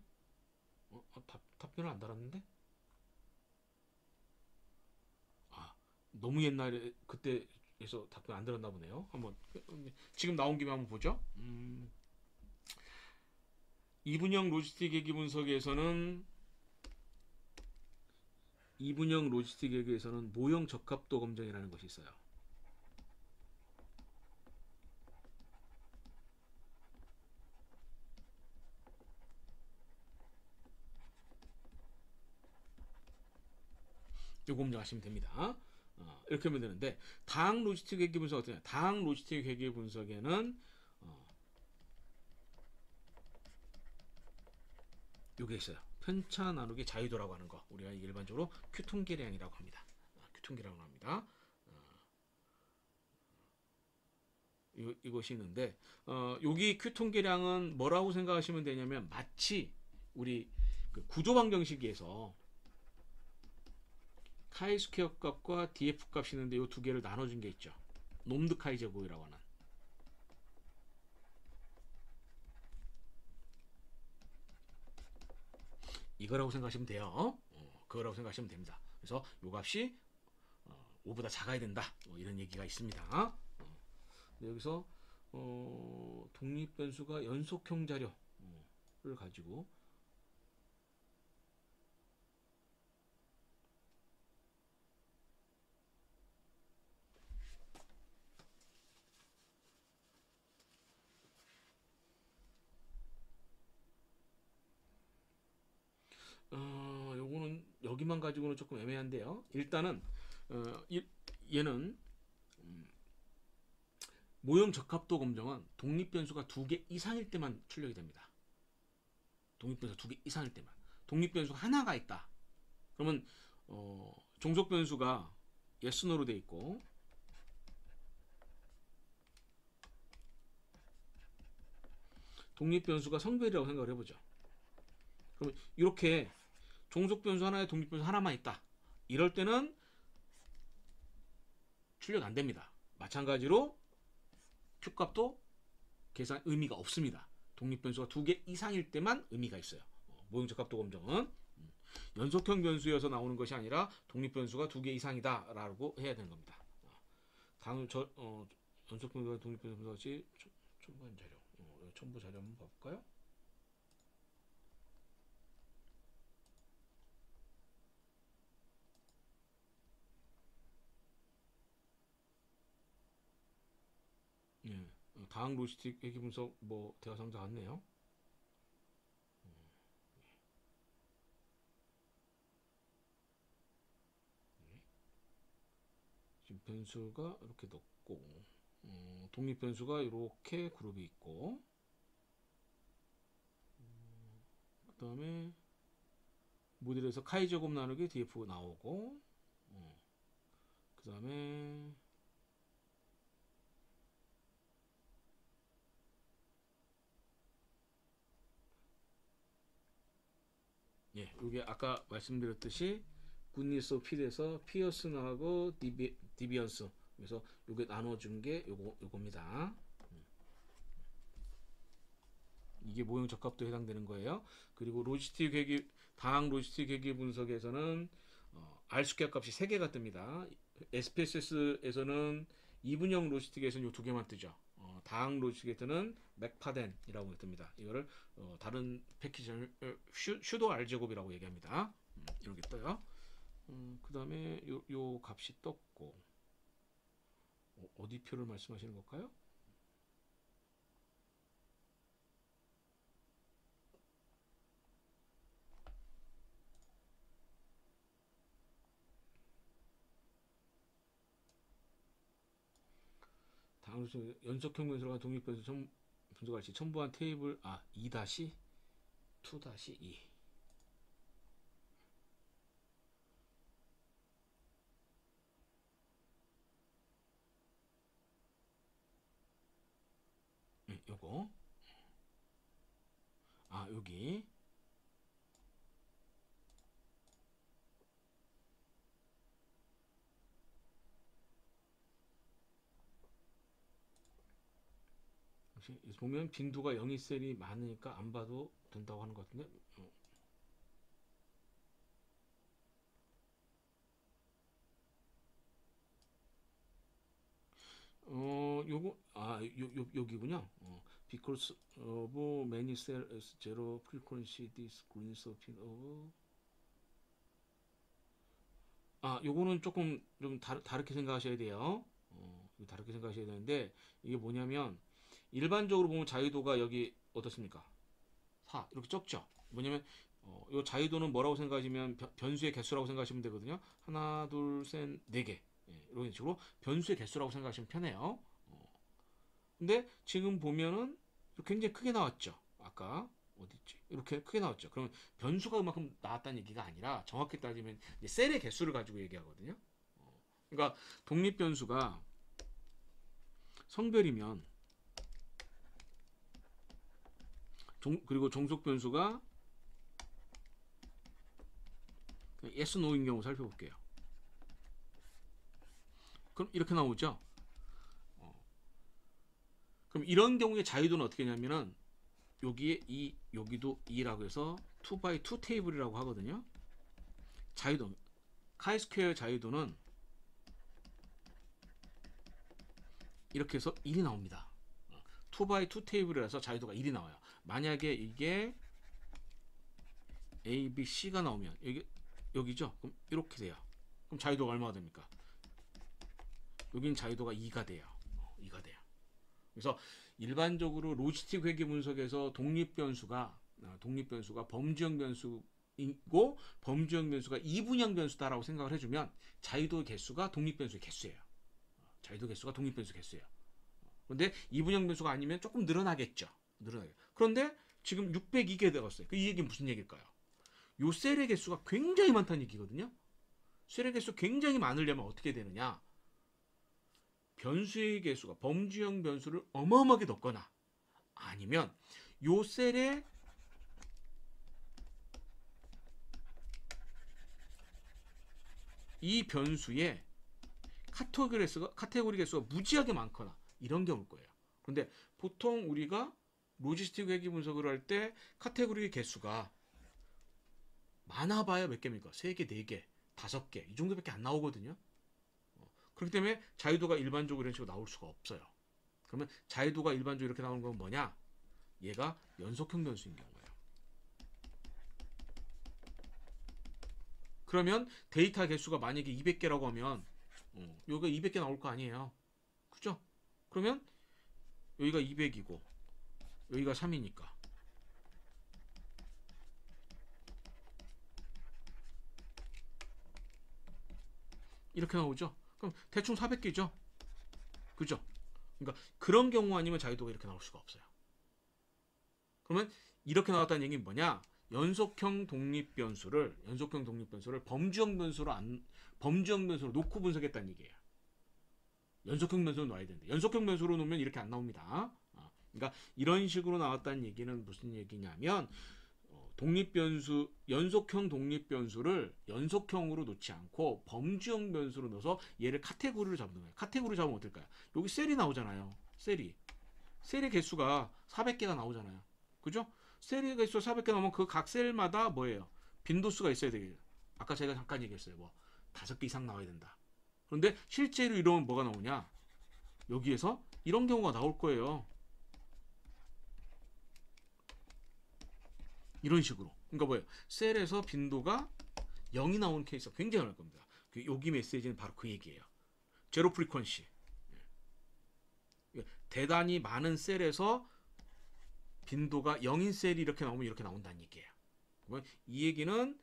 답변을 안 달았는데? 아, 너무 옛날에 그때에서 답변 안 들었나 보네요. 한번 지금 나온 김에 한번 보죠. 이분형 로지스틱 계기 분석에서는 이분형 로지스틱 계기에서는 모형 적합도 검정이라는 것이 있어요. 요거 검증하시면 됩니다. 이렇게 하면 되는데 다항 로지스틱 계기 분석 어떠냐? 다항 로지스틱 계기 분석에는 요게 있어요. 편차 나누기 자유도라고 하는 거. 우리가 일반적으로 큐통계량이라고 합니다. 큐통계량을 합니다. 이것이 있는데 여기 큐통계량은 뭐라고 생각하시면 되냐면 마치 우리 그 구조방정식에서 카이 스퀘어 값과 df 값이 있는데 이 두 개를 나눠준 게 있죠. 놈드 카이 제곱이라고 하는. 이거라고 생각하시면 돼요. 그거라고 생각하시면 됩니다. 그래서 요 값이 5보다 작아야 된다. 이런 얘기가 있습니다. 여기서 독립변수가 연속형 자료를 가지고 요거는 여기만 가지고는 조금 애매한데요. 일단은 얘는 모형 적합도 검정은 독립변수가 2개 이상일 때만 출력이 됩니다. 독립변수 2개 이상일 때만. 독립변수 하나가 있다. 그러면 종속변수가 yes, no로 돼 있고 독립변수가 성별이라고 생각을 해보죠. 그러면 이렇게 종속변수 하나에 독립변수 하나만 있다. 이럴 때는 출력 안 됩니다. 마찬가지로 Q값도 계산 의미가 없습니다. 독립변수가 2개 이상일 때만 의미가 있어요. 모형적합도 검정은 연속형 변수여서 나오는 것이 아니라 독립변수가 2개 이상이다 라고 해야 되는 겁니다. 다음 연속변수가 독립변수 같이 첨부한 자료. 첨부 자료 한번 볼까요? 예, 다항 로지스틱 회귀 분석 대화 상자 같네요. 지금 변수가 이렇게 넣고 독립 변수가 이렇게 그룹이 있고 그 다음에 모델에서 카이 제곱 나누기 df 나오고 그 다음에 예, 이게 아까 말씀드렸듯이 굿니스 오브 필에서 피어슨하고 디비언스 그래서 이게 나눠준 게 요겁니다. 이게 모형 적합도에 해당되는 거예요. 그리고 로지스틱 회귀 다항 로지스틱 회귀 분석에서는 R 스퀘어 값이 3개가 뜹니다. SPSS에서는 이분형 로지스틱에서는 이 2개만 뜨죠. 다항 로지스틱에서는 맥파덴이라고 뜹니다. 이거를 다른 패키지를 슈도 R 제곱이라고 얘기합니다. 이렇게 떠요. 그 다음에 요 값이 떴고 어디 표를 말씀하시는 걸까요? 다음 연속형 변수가 독립변수 분석할 시 첨부한 테이블 2-2-2 요거 여기 보면 빈도가 0인 셀이 많으니까 안 봐도 된다고 하는 것 같은데. 요거 여기군요. because of many cells zero frequency this green surface of 요거는 조금 좀 다르게 생각하셔야 돼요. 다르게 생각하셔야 되는데 이게 뭐냐면 일반적으로 보면 자유도가 여기 어떻습니까? 4 이렇게 적죠. 뭐냐면 요 자유도는 뭐라고 생각하시면 변수의 개수라고 생각하시면 되거든요. 하나, 둘, 셋, 네 개. 이런 식으로 변수의 개수라고 생각하시면 편해요. 근데 지금 보면은 굉장히 크게 나왔죠. 아까 어딨지? 이렇게 크게 나왔죠. 그러면 변수가 그만큼 나왔다는 얘기가 아니라 정확히 따지면 이제 셀의 개수를 가지고 얘기하거든요. 그러니까 독립 변수가 성별이면 그리고 종속 변수가 yes, no인 경우 살펴볼게요. 그럼 이렇게 나오죠. 그럼 이런 경우에 자유도는 어떻게 하냐면은 여기에 여기도 2라고 해서 2x2 테이블이라고 하거든요. 자유도 카이스퀘어 자유도는 이렇게 해서 1이 나옵니다. 2x2 테이블이라서 자유도가 1이 나와요. 만약에 이게 A, B, C가 나오면 여기죠. 그럼 이렇게 돼요. 그럼 자유도가 얼마가 됩니까? 여기는 자유도가 2가 돼요. 2가 돼요. 그래서 일반적으로 로지스틱 회계 분석에서 독립 변수가 범주형 변수이고 범주형 변수가 이분형 변수다라고 생각을 해주면 자유도 개수가 독립 변수의 개수예요. 자유도 개수가 독립 변수 개수예요. 그런데 이분형 변수가 아니면 조금 늘어나겠죠. 그런데 지금 602개 되었어요. 이 얘기는 무슨 얘기일까요? 요 셀의 개수가 굉장히 많다는 얘기거든요. 셀의 개수 굉장히 많으려면 어떻게 되느냐? 변수의 개수가 범주형 변수를 어마어마하게 넣거나 아니면 요 셀의 이 변수의 카테고리 개수가 무지하게 많거나 이런 경우일 거예요. 그런데 보통 우리가 로지스틱 회계 분석을 할 때 카테고리 개수가 많아봐야 몇 개입니까? 3개, 4개, 5개 이 정도밖에 안 나오거든요. 그렇기 때문에 자유도가 일반적으로 이런 식으로 나올 수가 없어요. 그러면 자유도가 일반적으로 이렇게 나오는 건 뭐냐? 얘가 연속형 변수인 경우예요. 그러면 데이터 개수가 만약에 200개라고 하면 여기가 200개 나올 거 아니에요. 그죠? 그러면 여기가 200이고 여기가 3이니까 이렇게 나오죠. 그럼 대충 400개죠. 그죠? 그러니까 그런 경우 아니면 자유도가 이렇게 나올 수가 없어요. 그러면 이렇게 나왔다는 얘기는 뭐냐? 연속형 독립 변수를 범주형 변수로 놓고 분석했다는 얘기예요. 연속형 변수로 놔야 되는데 연속형 변수로 놓으면 이렇게 안 나옵니다. 그러니까 이런 식으로 나왔다는 얘기는 무슨 얘기냐면 연속형 독립 변수를 연속형으로 놓지 않고 범주형 변수로 넣어서 얘를 카테고리로 잡는 거예요. 카테고리 잡으면 어떨까요? 여기 셀이 나오잖아요. 셀의 개수가 400개가 나오잖아요. 그죠? 셀의 개수가 400개 나오면 그 각 셀마다 뭐예요? 빈도수가 있어야 되겠죠. 아까 제가 잠깐 얘기했어요. 뭐 5개 이상 나와야 된다. 그런데 실제로 이러면 뭐가 나오냐? 여기에서 이런 경우가 나올 거예요. 이런 식으로. 그러니까 뭐예요? 셀에서 빈도가 0이 나오는 케이스가 굉장히 많을 겁니다. 여기 메시지는 바로 그 얘기예요. 제로 프리퀀시. 대단히 많은 셀에서 빈도가 0인 셀이 이렇게 나오면 이렇게 나온다는 얘기예요. 이 얘기는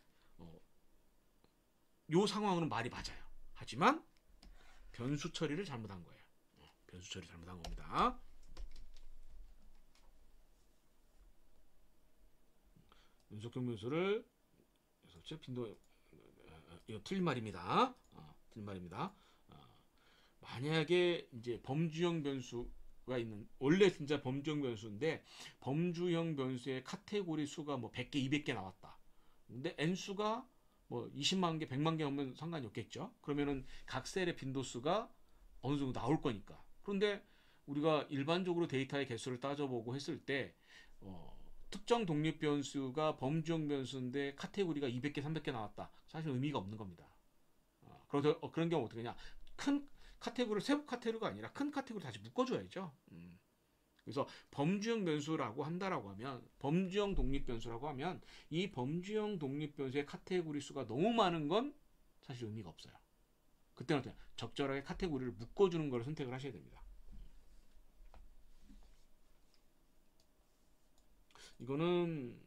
요 상황은 말이 맞아요. 하지만 변수 처리를 잘못한 거예요. 변수 처리 잘못한 겁니다. 연속형 변수를 빈도 이거 틀린 말입니다. 틀린 말입니다. 만약에 이제 범주형 변수가 있는 원래 진짜 범주형 변수인데 범주형 변수의 카테고리 수가 뭐 100개, 200개 나왔다. 근데 n 수가 뭐 20만 개, 100만 개 오면 상관이 없겠죠. 그러면은 각 셀의 빈도수가 어느 정도 나올 거니까. 그런데 우리가 일반적으로 데이터의 개수를 따져보고 했을 때 특정 독립 변수가 범주형 변수인데 카테고리가 200개, 300개 나왔다. 사실 의미가 없는 겁니다. 그런 경우 어떻게 하냐? 큰 카테고리를 세부 카테고리가 아니라 큰 카테고리 다시 묶어줘야죠. 그래서 범주형 변수라고 한다라고 하면 범주형 독립 변수라고 하면 이 범주형 독립 변수의 카테고리 수가 너무 많은 건 사실 의미가 없어요. 그때는 어떻게 적절하게 카테고리를 묶어주는 걸 선택을 하셔야 됩니다. 이거는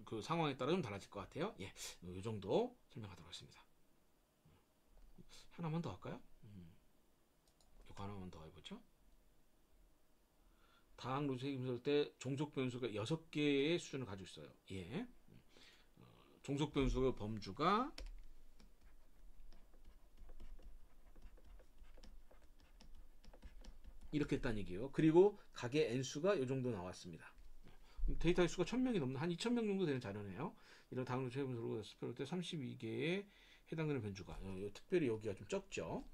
그 상황에 따라 좀 달라질 것 같아요. 예, 이 정도 설명하도록 하겠습니다. 하나만 더 할까요? 이거 하나만 더 해보죠. 다항 로직 분석할 때 종속 변수가 6개의 수준을 가지고 있어요. 예. 종속 변수의 범주가 이렇게 했다는 얘기예요. 그리고 각의 n수가 이 정도 나왔습니다. 데이터의 수가 1000명이 넘는 한 2000명 정도 되는 자료네요. 이런 다항 로직 분석을 스페럴 때 32개에 해당되는 변수가 특별히 여기가 좀 적죠.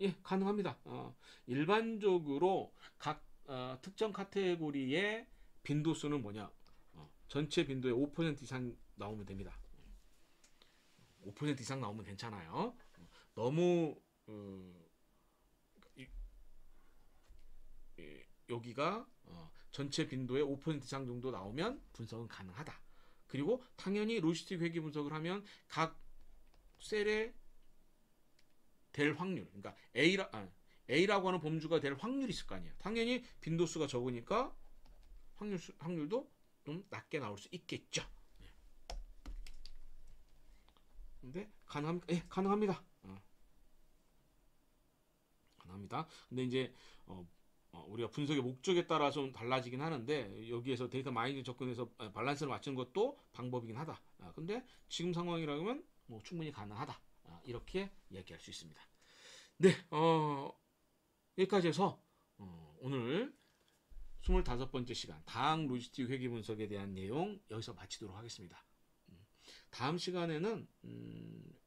예, 가능합니다. 일반적으로 각 특정 카테고리의 빈도수는 뭐냐? 전체 빈도의 5% 이상 나오면 됩니다. 5% 이상 나오면 괜찮아요. 너무 여기가 전체 빈도의 5% 이상 정도 나오면 분석은 가능하다. 그리고 당연히 로지스틱 회귀 분석을 하면 각 셀의 될 확률, 그러니까 A라고 하는 범주가 될 확률이 있을 거 아니에요. 당연히 빈도수가 적으니까 확률도 좀 낮게 나올 수 있겠죠. 근데 가능합니까? 예, 가능합니다. 가능합니다. 근데 이제 우리가 분석의 목적에 따라 좀 달라지긴 하는데 여기에서 데이터 마이닝 접근해서 밸런스를 맞추는 것도 방법이긴 하다. 근데 지금 상황이라면 뭐 충분히 가능하다. 이렇게 이야기할 수 있습니다. 네, 여기까지 해서 오늘 25번째 시간 다항 로지스틱 회귀 분석에 대한 내용 여기서 마치도록 하겠습니다. 다음 시간에는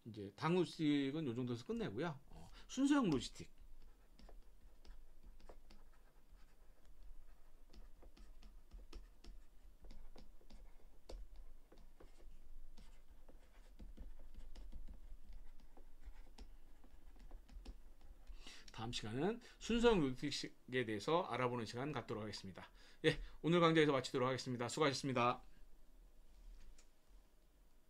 이제 다항 로지스틱은 이 정도에서 끝내고요. 순서형 로지스틱 다음 시간은 순서형 로지스틱에 대해서 알아보는 시간 갖도록 하겠습니다. 예, 오늘 강좌에서 마치도록 하겠습니다. 수고하셨습니다.